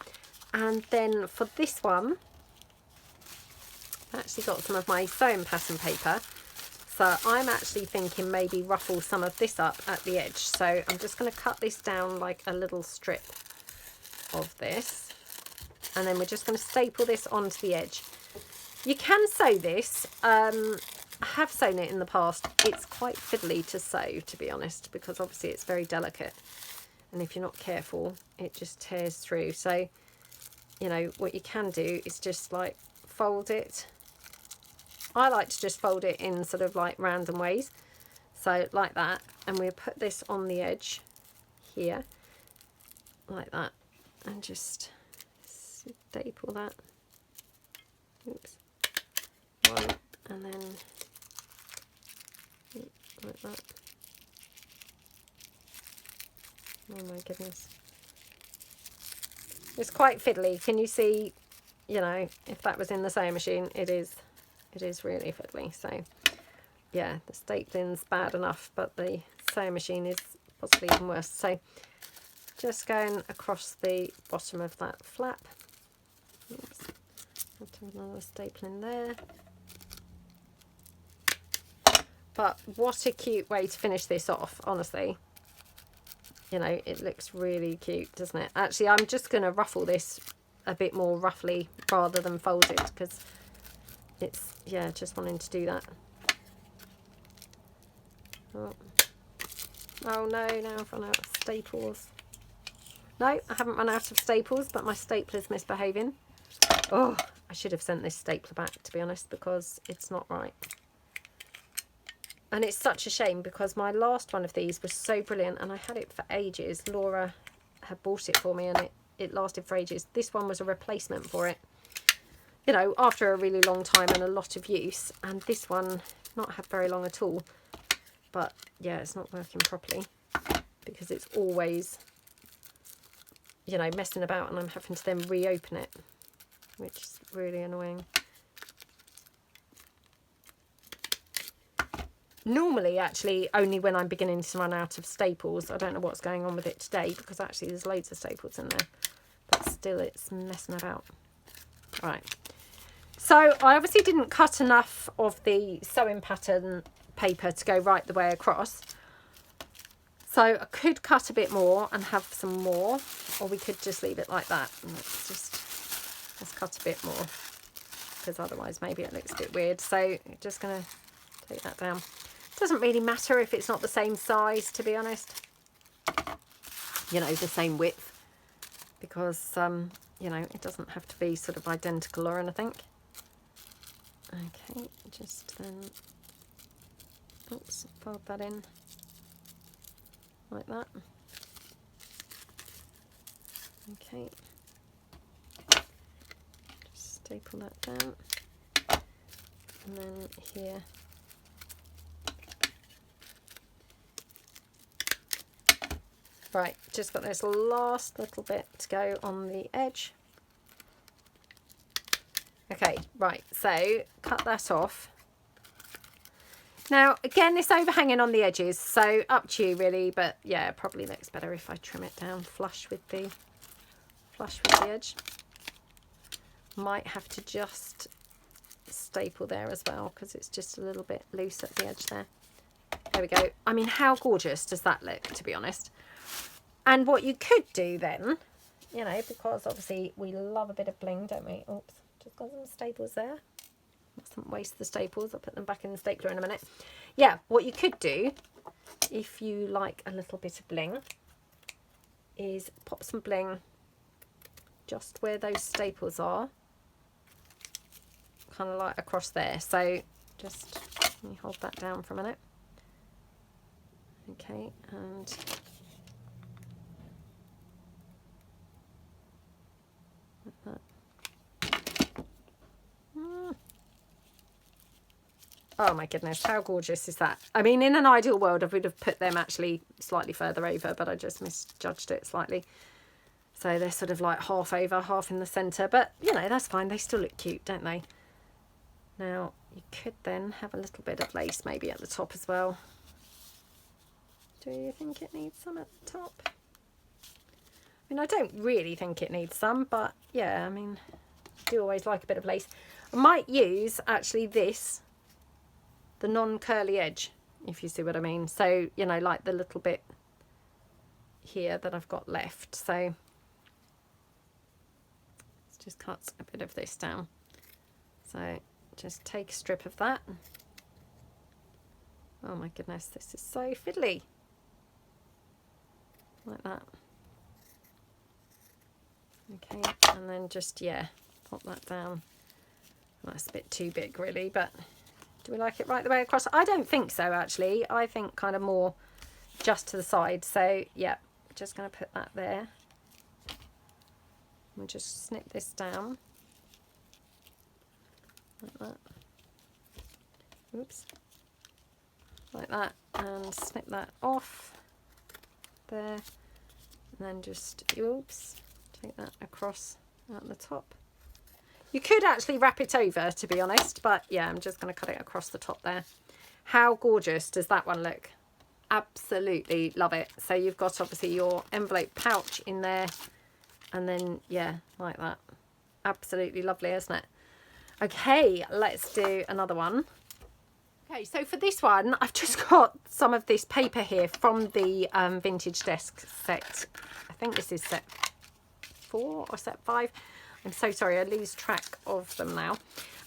And then for this one, I actually got some of my sewing pattern paper. So I'm actually thinking maybe ruffle some of this up at the edge. So I'm just going to cut this down like a little strip of this. And then we're just going to staple this onto the edge. You can sew this. I have sewn it in the past. It's quite fiddly to sew, to be honest, because obviously it's very delicate. And if you're not careful, it just tears through. So, you know, what you can do is just like fold it. I like to just fold it in sort of like random ways. So like that. And we'll put this on the edge here. Like that. And just staple that. Oops. One. And then like that. Oh my goodness. It's quite fiddly. Can you see, you know, if that was in the sewing machine, it is really fiddly. So yeah, the stapling's bad enough, but the sewing machine is possibly even worse. So just going across the bottom of that flap. Oops. I'll do another stapling there. But what a cute way to finish this off, honestly. You know, it looks really cute, doesn't it? Actually, I'm just going to ruffle this a bit more roughly rather than fold it, because it's, yeah, just wanting to do that. Oh no, now I've run out of staples. No, I haven't run out of staples, but my stapler's misbehaving. Oh, I should have sent this stapler back, to be honest, because it's not right. And it's such a shame, because my last one of these was so brilliant and I had it for ages. Laura had bought it for me and it lasted for ages. This one was a replacement for it, you know, after a really long time and a lot of use. And this one not had very long at all. But yeah, it's not working properly because it's always, you know, messing about, and I'm having to then reopen it, which is really annoying. Normally, actually, only when I'm beginning to run out of staples. I don't know what's going on with it today, because actually there's loads of staples in there. But still, it's messing about. Right. So, I obviously didn't cut enough of the sewing pattern paper to go right the way across. So, I could cut a bit more and have some more. Or we could just leave it like that. And let's cut a bit more, because otherwise maybe it looks a bit weird. So, just going to take that down. Doesn't really matter if it's not the same size, to be honest, you know, the same width, because you know, it doesn't have to be sort of identical or anything. Okay, just then, oops, fold that in like that. Okay, just staple that down, and then here. Right, just got this last little bit to go on the edge. Okay, right, so cut that off. Now, again, it's overhanging on the edges, so up to you really, but yeah, it probably looks better if I trim it down flush with the edge. Might have to just staple there as well, because it's just a little bit loose at the edge there. There we go. I mean, how gorgeous does that look, to be honest? And what you could do then, you know, because obviously we love a bit of bling, don't we? Oops, just got some staples there. Mustn't waste the staples. I'll put them back in the stapler in a minute. Yeah, what you could do, if you like a little bit of bling, is pop some bling just where those staples are. kind of like across there. So just let me hold that down for a minute. Okay, and like that. Oh my goodness, how gorgeous is that? I mean, in an ideal world, I would have put them actually slightly further over, but I just misjudged it slightly. So they're sort of like half over, half in the centre. But, you know, that's fine. They still look cute, don't they? Now, you could then have a little bit of lace maybe at the top as well. Do you think it needs some at the top? I mean, I don't really think it needs some, but yeah, I mean, I do always like a bit of lace. I might use actually this, the non-curly edge, if you see what I mean. So, you know, like the little bit here that I've got left. So let's just cut a bit of this down. So just take a strip of that. Oh my goodness, this is so fiddly. Like that. Okay, and then just, yeah, pop that down. That's a bit too big really, but do we like it right the way across? I don't think so, actually. I think kind of more just to the side. So, yeah, just going to put that there. We'll just snip this down. Like that. Oops. Like that. And snip that off. There. And then just, oops, take that across at the top. You could actually wrap it over, to be honest, but yeah, I'm just going to cut it across the top there. How gorgeous does that one look? Absolutely love it. So you've got obviously your envelope pouch in there, and then, yeah, like that. Absolutely lovely, isn't it? Okay, let's do another one. Okay, so for this one, I've just got some of this paper here from the vintage desk set. I think this is set 4 or set 5. I'm so sorry, I lose track of them now.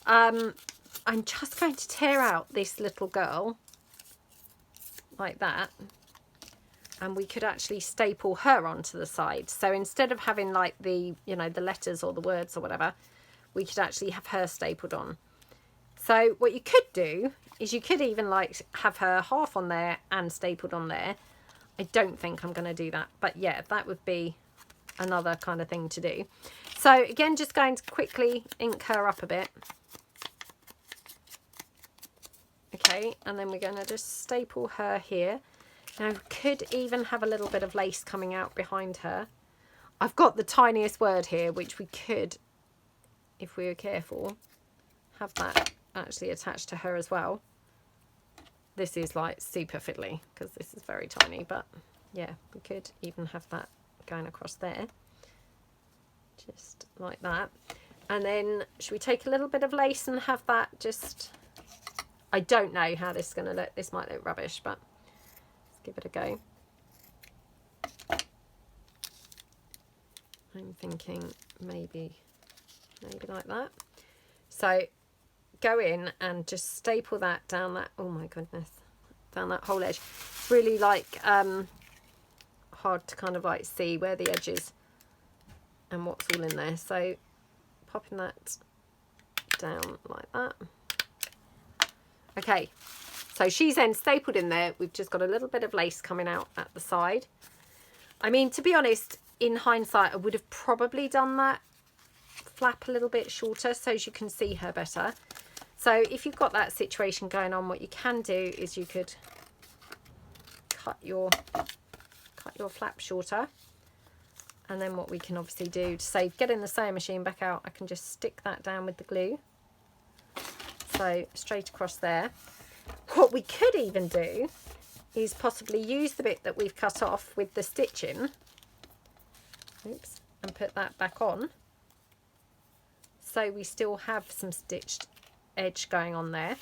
I'm just going to tear out this little girl like that, and we could actually staple her onto the side. So instead of having like the, you know, the letters or the words or whatever, we could actually have her stapled on. So what you could do is you could even like have her half on there and stapled on there. I don't think I'm going to do that, but yeah, that would be another kind of thing to do. So again, just going to quickly ink her up a bit. Okay, and then we're going to just staple her here. Now, could even have a little bit of lace coming out behind her. I've got the tiniest word here, which we could, if we were careful, have that actually attached to her as well. This is like super fiddly because this is very tiny, but yeah, we could even have that going across there. Just like that. And then should we take a little bit of lace and have that just, I don't know how this is going to look. This might look rubbish, but let's give it a go. I'm thinking maybe like that. So go in and just staple that down that, oh my goodness, down that whole edge. It's really like hard to kind of like see where the edge is and what's all in there. So popping that down like that. Okay, so she's then stapled in there. We've just got a little bit of lace coming out at the side. I mean, to be honest, in hindsight, I would have probably done that flap a little bit shorter so as you can see her better. So if you've got that situation going on, what you can do is you could cut your flap shorter. And then what we can obviously do to save getting the sewing machine back out, I can just stick that down with the glue. So straight across there. What we could even do is possibly use the bit that we've cut off with the stitching. Oops, and put that back on. So we still have some stitched edge going on there.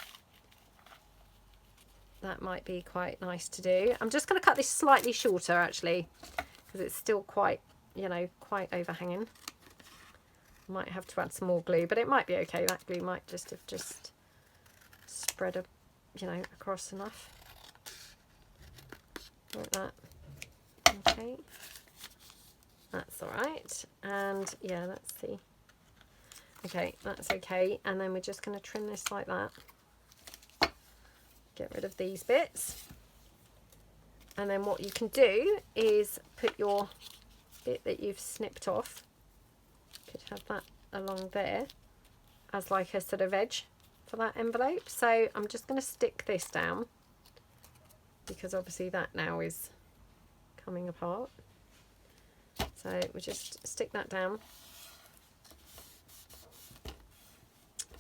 That might be quite nice to do. I'm just going to cut this slightly shorter actually, because it's still quite, you know, quite overhanging. Might have to add some more glue, but it might be okay. That glue might just have just spread up, you know, across enough. Like that. Okay. That's all right. And yeah, let's see. Okay, that's okay. And then we're just going to trim this like that. Get rid of these bits. And then what you can do is put your bit that you've snipped off. Could have that along there as like a sort of edge for that envelope. So I'm just going to stick this down because obviously that now is coming apart. So we just stick that down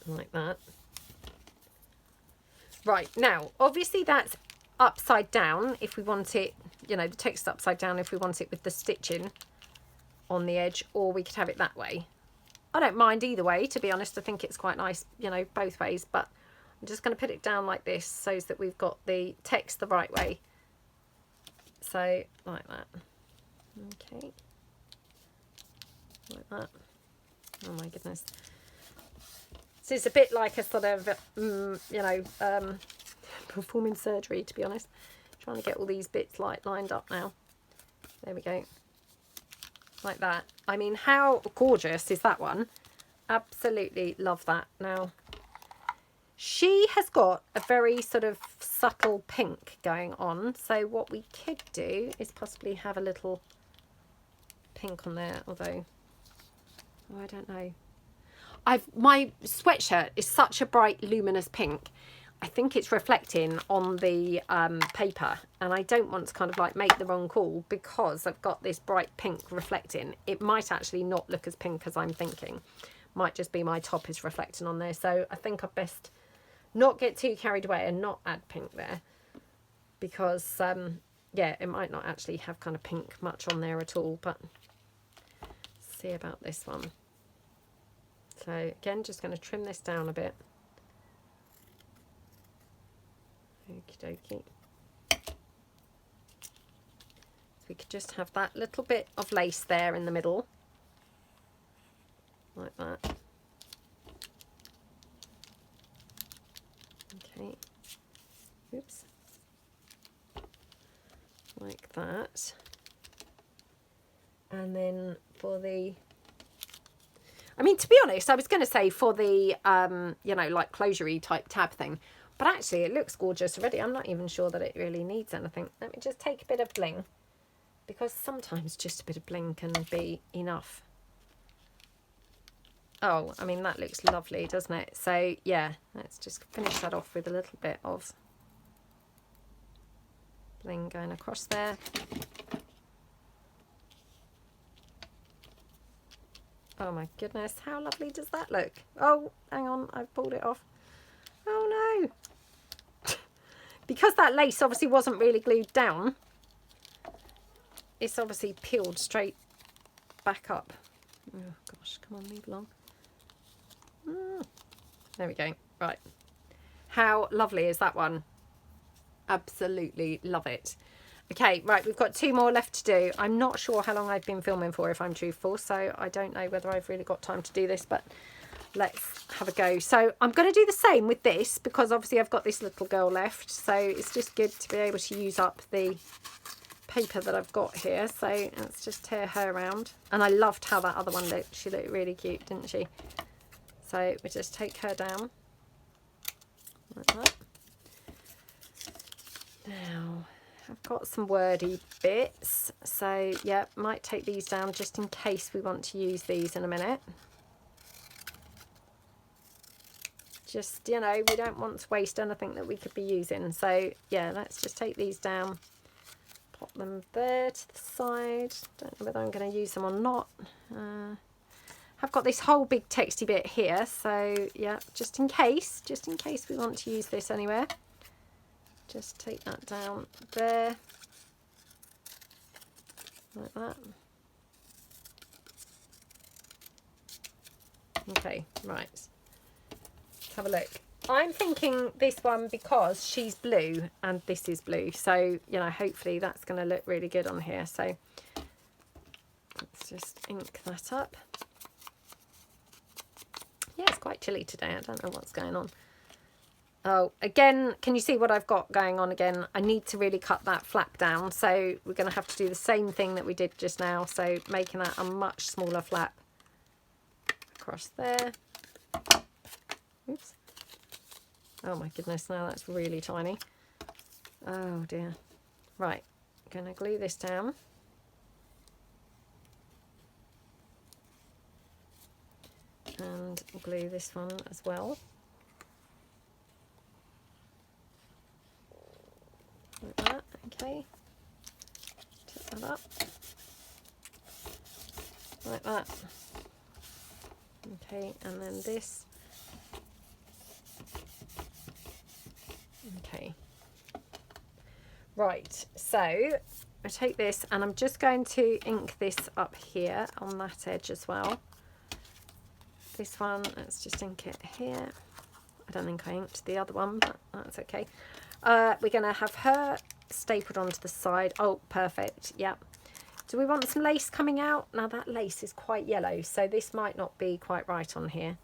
like that. Right, now obviously that's upside down if we want it, you know, the text upside down if we want it with the stitching on the edge, or we could have it that way. I don't mind either way, to be honest. I think it's quite nice, you know, both ways, but I'm just going to put it down like this so that we've got the text the right way. So like that. Okay. Like that. Oh my goodness. So it's a bit like a sort of, you know, performing surgery, to be honest. Trying to get all these bits lined up now. There we go. Like that. I mean, how gorgeous is that one? Absolutely love that. Now, she has got a very sort of subtle pink going on. So what we could do is possibly have a little pink on there, although, oh, I don't know. My sweatshirt is such a bright luminous pink. I think it's reflecting on the paper, and I don't want to kind of like make the wrong call because I've got this bright pink reflecting. It might actually not look as pink as I'm thinking. Might just be my top is reflecting on there. So I think I'd best not get too carried away and not add pink there, because yeah, it might not actually have kind of pink much on there at all. But see about this one. So again, just going to trim this down a bit. Okie dokie. So we could just have that little bit of lace there in the middle, like that. Okay. Oops. Like that. And then for the, I mean, to be honest, I was going to say for the, you know, like closure-y type tab thing, but actually it looks gorgeous already. I'm not even sure that it really needs anything. Let me just take a bit of bling, because sometimes just a bit of bling can be enough. Oh, I mean, that looks lovely, doesn't it? So yeah, let's just finish that off with a little bit of bling going across there. Oh my goodness, how lovely does that look? Oh, hang on, I've pulled it off. Oh no. Because that lace obviously wasn't really glued down, it's obviously peeled straight back up. Oh gosh, come on, leave along. There we go. Right. How lovely is that one? Absolutely love it. Okay, right, we've got 2 more left to do. I'm not sure how long I've been filming for, if I'm truthful, so I don't know whether I've really got time to do this, but let's have a go. So I'm going to do the same with this, because obviously I've got this little girl left, so it's just good to be able to use up the paper that I've got here. So let's just tear her around. And I loved how that other one looked. She looked really cute, didn't she? So we just take her down like that. Now I've got some wordy bits, so yeah, might take these down just in case we want to use these in a minute. Just, you know, we don't want to waste anything that we could be using, so yeah, let's just take these down, pop them there to the side. Don't know whether I'm going to use them or not. I've got this whole big texty bit here, so yeah, just in case we want to use this anywhere. Just take that down there, like that. Okay, right. Let's have a look. I'm thinking this one because she's blue and this is blue, so you know, hopefully that's going to look really good on here. So let's just ink that up. Yeah, it's quite chilly today. I don't know what's going on. Oh, again, can you see what I've got going on again? I need to really cut that flap down, so we're going to have to do the same thing that we did just now, so making that a much smaller flap across there. Oops. Oh my goodness, now that's really tiny. Oh dear. Right, going to glue this down. And glue this one as well. Like that, okay. Tip that up. Like that. Okay, and then this. Okay. Right, so I take this and I'm just going to ink this up here on that edge as well. This one, let's just ink it here. I don't think I inked the other one, but that's okay. We're going to have her stapled onto the side. Oh, perfect. Yeah. Do we want some lace coming out? Now that lace is quite yellow, so this might not be quite right on here.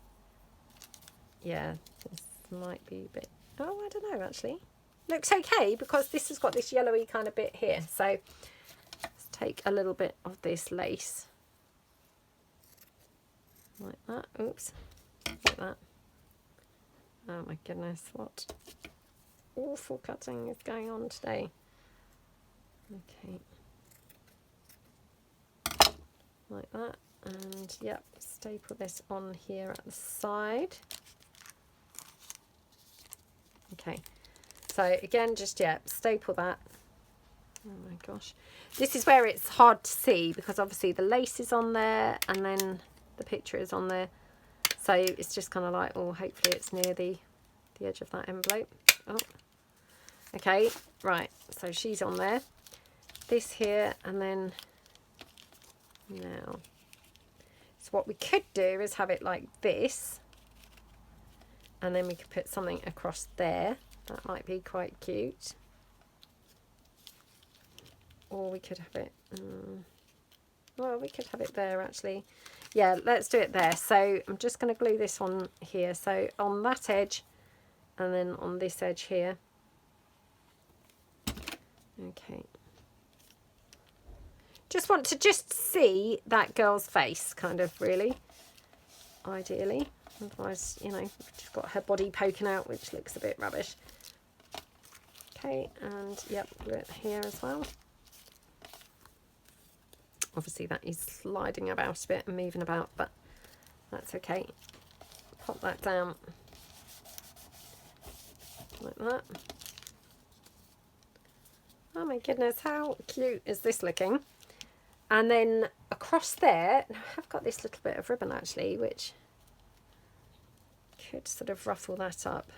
Yeah, this might be a bit... Oh, I don't know, actually. Looks okay, because this has got this yellowy kind of bit here. So let's take a little bit of this lace. Like that. Oops. Like that. Oh my goodness, what awful cutting is going on today. Okay. Like that. And yep, staple this on here at the side. Okay. So again, just staple that. Oh my gosh. This is where it's hard to see because obviously the lace is on there and then the picture is on there, so it's just kind of like, oh, hopefully it's near the edge of that envelope. Oh, okay, right, so she's on there, this here, and then now, so what we could do is have it like this, and then we could put something across there. That might be quite cute, or we could have it well, we could have it there actually. Yeah, let's do it there. So I'm just going to glue this on here. So on that edge and then on this edge here. Okay. Just want to just see that girl's face, kind of, really. Ideally. Otherwise, you know, she's got her body poking out, which looks a bit rubbish. Okay, and yep, glue it here as well. Obviously that is sliding about a bit and moving about, but that's okay. Pop that down like that. Oh my goodness, how cute is this looking? And then across there, now I have got this little bit of ribbon actually, which could sort of ruffle that up.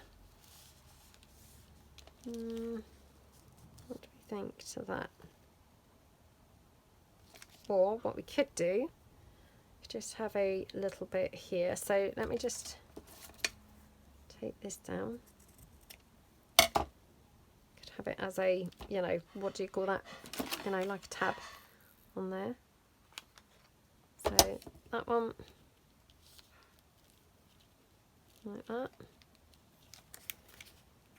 What do we think to that? Or what we could do is just have a little bit here. So let me just take this down. Could have it as a, you know, what do you call that? You know, like a tab on there. So that one, like that.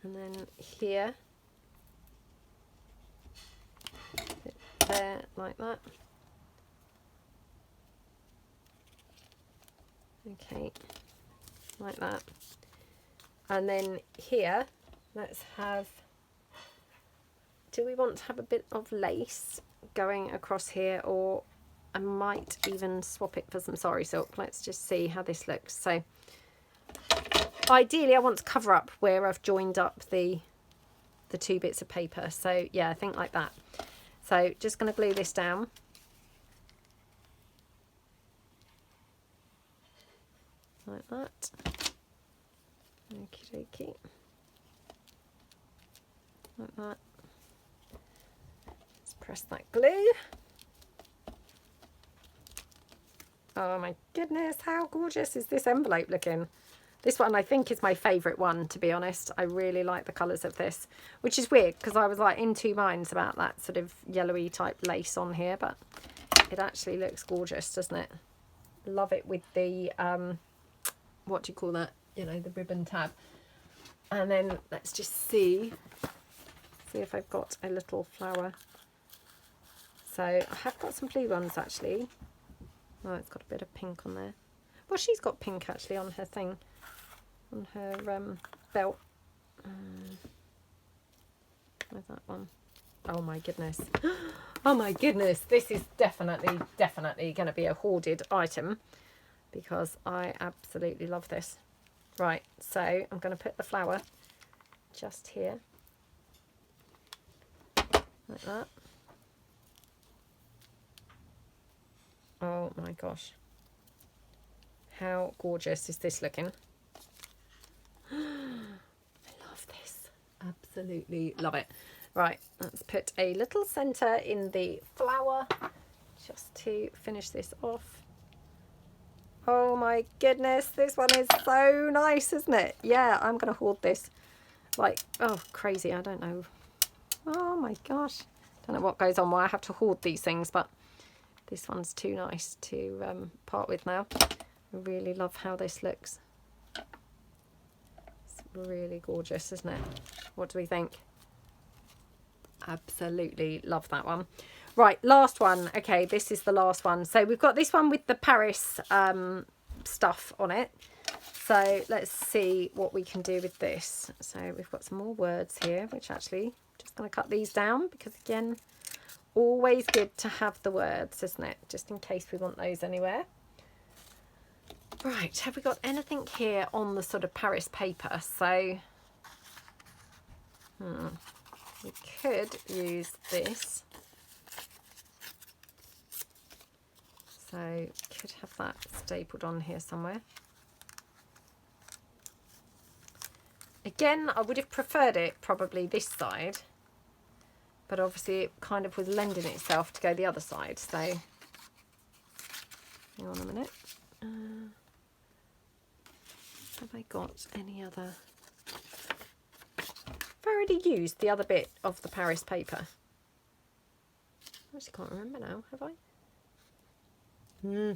And then here, there, like that. Okay, like that. And then here, let's have, do we want to have a bit of lace going across here, or I might even swap it for some sari silk. Let's just see how this looks. So ideally I want to cover up where I've joined up the two bits of paper. So yeah, I think like that. So just going to glue this down. Like that. Okie dokie. Like that. Let's press that glue. Oh my goodness, how gorgeous is this envelope looking? This one I think is my favourite one, to be honest. I really like the colours of this, which is weird because I was like in two minds about that sort of yellowy type lace on here, but it actually looks gorgeous, doesn't it? Love it with the what do you call that, you know, the ribbon tab. And then let's just see if I've got a little flower. So I have got some blue ones actually. Oh, it's got a bit of pink on there. Oh, she's got pink actually on her thing, on her belt. Where's that one? Oh my goodness. Oh my goodness. This is definitely going to be a hoarded item because I absolutely love this. Right, so I'm going to put the flower just here. Like that. Oh my gosh. How gorgeous is this looking? I love this. Absolutely love it. Right, let's put a little centre in the flower just to finish this off. Oh my goodness, this one is so nice, isn't it? Yeah, I'm going to hoard this. Like, oh, crazy, I don't know. Oh my gosh. Don't know what goes on why I have to hoard these things, but this one's too nice to part with now. I really love how this looks. It's really gorgeous, isn't it? What do we think? Absolutely love that one. Right, last one. Okay, this is the last one. So we've got this one with the Paris stuff on it. So let's see what we can do with this. So we've got some more words here, which actually I'm just going to cut these down because, again, always good to have the words, isn't it? Just in case we want those anywhere. Right, have we got anything here on the sort of Paris paper? So we could use this. So could have that stapled on here somewhere. Again, I would have preferred it probably this side, but obviously it kind of was lending itself to go the other side. So hang on a minute. Have I got any other? I've already used the other bit of the Paris paper. I actually can't remember now, have I? No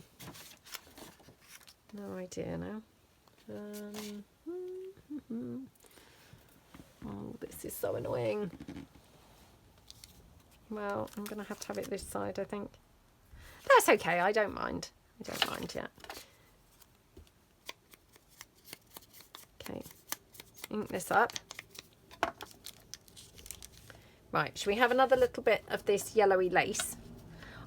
idea now. Oh, this is so annoying. Well, I'm going to have it this side, I think. That's okay, I don't mind. I don't mind yet. Okay, ink this up. Right, should we have another little bit of this yellowy lace?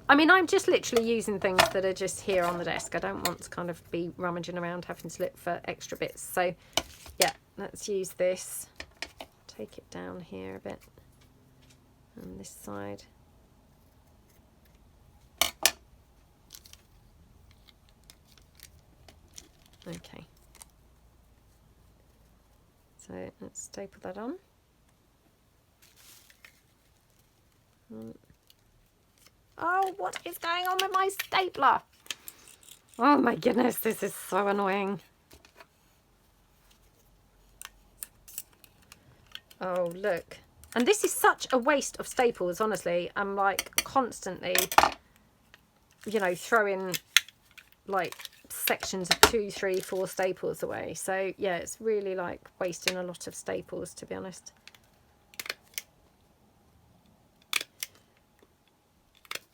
I mean, I'm just literally using things that are just here on the desk. I don't want to kind of be rummaging around having to look for extra bits. So, yeah, let's use this. Take it down here a bit. And this side. Okay. So, let's staple that on. Oh, what is going on with my stapler? Oh my goodness, this is so annoying. Oh, look. And this is such a waste of staples, honestly. I'm like constantly, you know, throwing like sections of 2, 3, 4 staples away. So yeah, it's really like wasting a lot of staples, to be honest.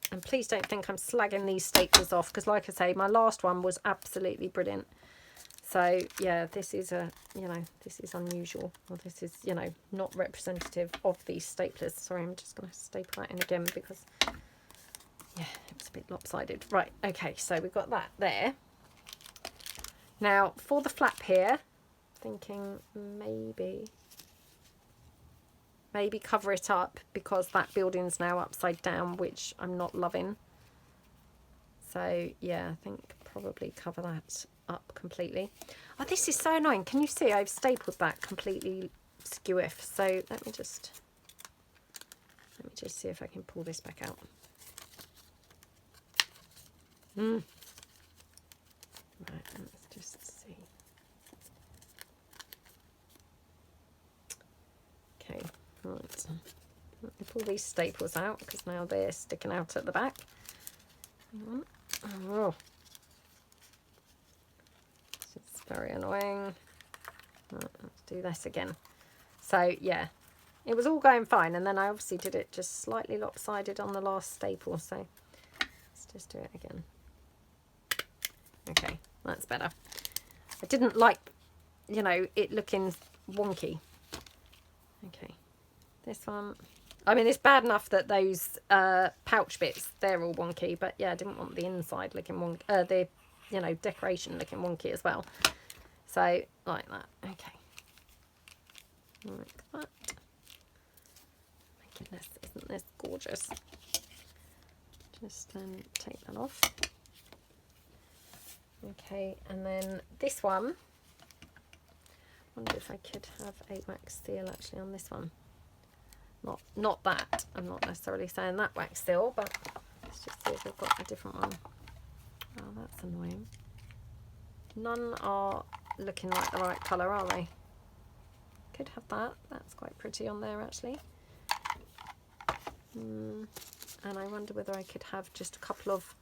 And please don't think I'm slagging these staplers off, because like I say, my last one was absolutely brilliant. So yeah, this is this is unusual. Well, this is, you know, not representative of these staplers. Sorry, I'm just going to staple that in again because, yeah, it was a bit lopsided. Right, okay, so we've got that there. Now, for the flap here, thinking maybe cover it up because that building's now upside down, which I'm not loving. So yeah, I think probably cover that up completely. Oh, this is so annoying. Can you see I've stapled that completely skew-iff? So let me just see if I can pull this back out. Right, let's just see. Okay, right. Let me pull these staples out because now they're sticking out at the back. Hang on. Oh. It's very annoying. Right, let's do this again. So yeah, it was all going fine, and then I obviously did it just slightly lopsided on the last staple. So let's just do it again. Okay, That's better. I didn't like, you know, it looking wonky. Okay, this one. I mean, it's bad enough that those pouch bits, they're all wonky, but yeah, I didn't want the inside looking wonky, the, you know, decoration looking wonky as well. So, like that. Okay. Like that. My goodness, isn't this gorgeous? Just take that off. Okay, and then this one. I wonder if I could have a wax seal actually on this one. Not that. I'm not necessarily saying that wax seal, but let's just see if we've got a different one. Oh, that's annoying. None are looking like the right colour, are they? Could have that. That's quite pretty on there actually. And I wonder whether I could have just a couple of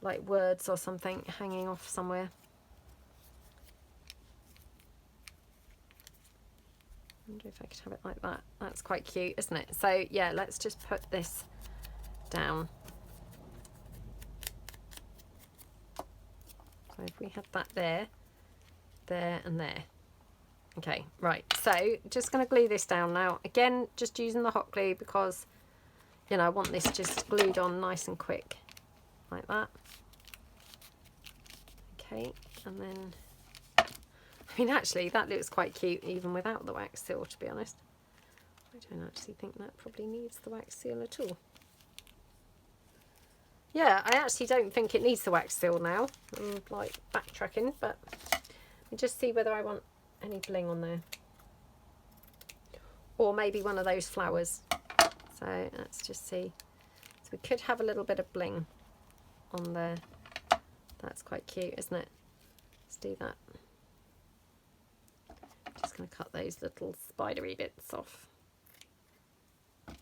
like words or something hanging off somewhere. I wonder if I could have it like that. That's quite cute, isn't it? So yeah, let's just put this down. So if we had that there, there and there. Okay, right, so just going to glue this down now. Again, just using the hot glue because, you know, I want this just glued on nice and quick, like that. Okay, and then, I mean, actually, that looks quite cute even without the wax seal, to be honest. I don't actually think that probably needs the wax seal at all. Yeah, I actually don't think it needs the wax seal now. I'm like backtracking, but let me just see whether I want any bling on there, or maybe one of those flowers. So let's just see. So we could have a little bit of bling on there. That's quite cute, isn't it? Let's do that. Just going to cut those little spidery bits off.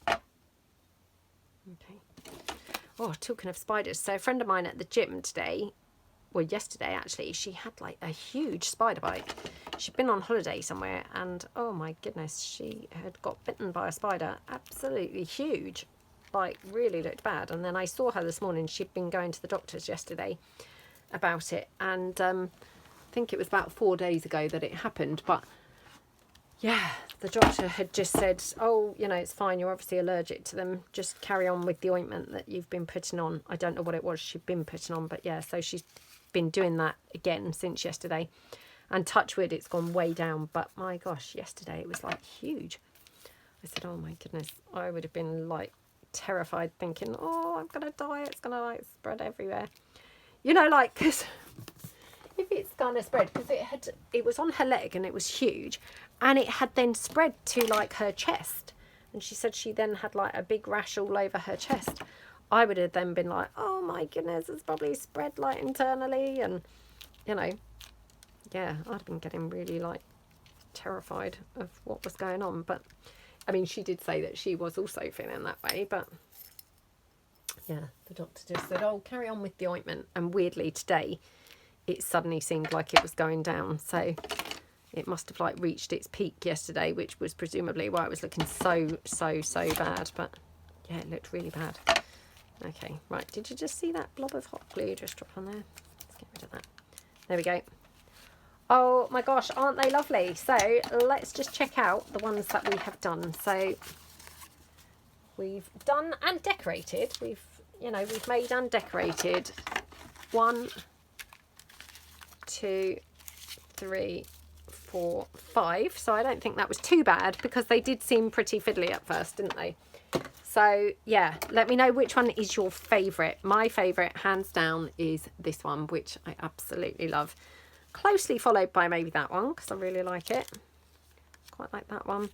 Okay. Oh, talking of spiders, so a friend of mine at the gym today, well yesterday actually, she had like a huge spider bite. She'd been on holiday somewhere and oh my goodness, she had got bitten by a spider, absolutely huge, like really looked bad. And then I saw her this morning, she'd been going to the doctor's yesterday about it, and I think it was about 4 days ago that it happened. But yeah, the doctor had just said, oh, you know, it's fine, you're obviously allergic to them, just carry on with the ointment that you've been putting on. I don't know what it was she'd been putting on, but yeah, so she's been doing that again since yesterday, and touch wood, it's gone way down. But my gosh, yesterday it was like huge. I said, oh my goodness, I would have been like terrified, thinking, oh, I'm gonna die, it's gonna like spread everywhere, you know, like, because if it's gonna spread, because it was on her leg and it was huge, and it had then spread to like her chest, and she said she then had like a big rash all over her chest. I would have then been like, oh my goodness, it's probably spread like internally, and you know, yeah, I'd have been getting really like terrified of what was going on. But I mean, she did say that she was also feeling that way, but yeah, the doctor just said, oh, carry on with the ointment. And weirdly today it suddenly seemed like it was going down, so it must have like reached its peak yesterday, which was presumably why it was looking so bad. But yeah, it looked really bad. Okay, right, did you just see that blob of hot glue just drop on there? Let's get rid of that. There we go. Oh my gosh, aren't they lovely? So let's just check out the ones that we have done. So we've done and decorated. We've made and decorated 1, 2, 3, 4, 5. So I don't think that was too bad, because they did seem pretty fiddly at first, didn't they? So yeah, let me know which one is your favourite. My favourite, hands down, is this one, which I absolutely love. Closely followed by maybe that one, because I really like it. Quite like that one.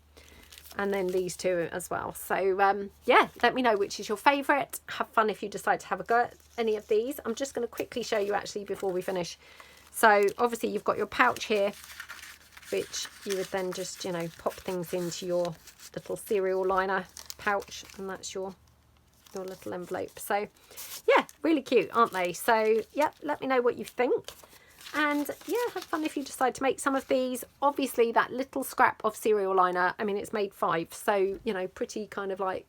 And then these two as well. So yeah, let me know which is your favourite. Have fun if you decide to have a go at any of these. I'm just going to quickly show you actually before we finish. So obviously you've got your pouch here, which you would then just, you know, pop things into your little cereal liner pouch, and that's your little envelope. So yeah, really cute, aren't they? So yeah, let me know what you think, and yeah, have fun if you decide to make some of these. Obviously that little scrap of cereal liner, I mean, it's made 5, so you know, pretty kind of like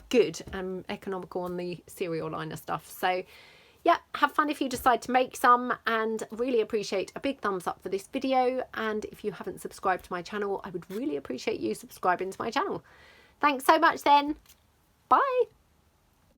good and economical on the cereal liner stuff. So yeah, have fun if you decide to make some, and really appreciate a big thumbs up for this video. And if you haven't subscribed to my channel, I would really appreciate you subscribing to my channel. Thanks so much then. Bye.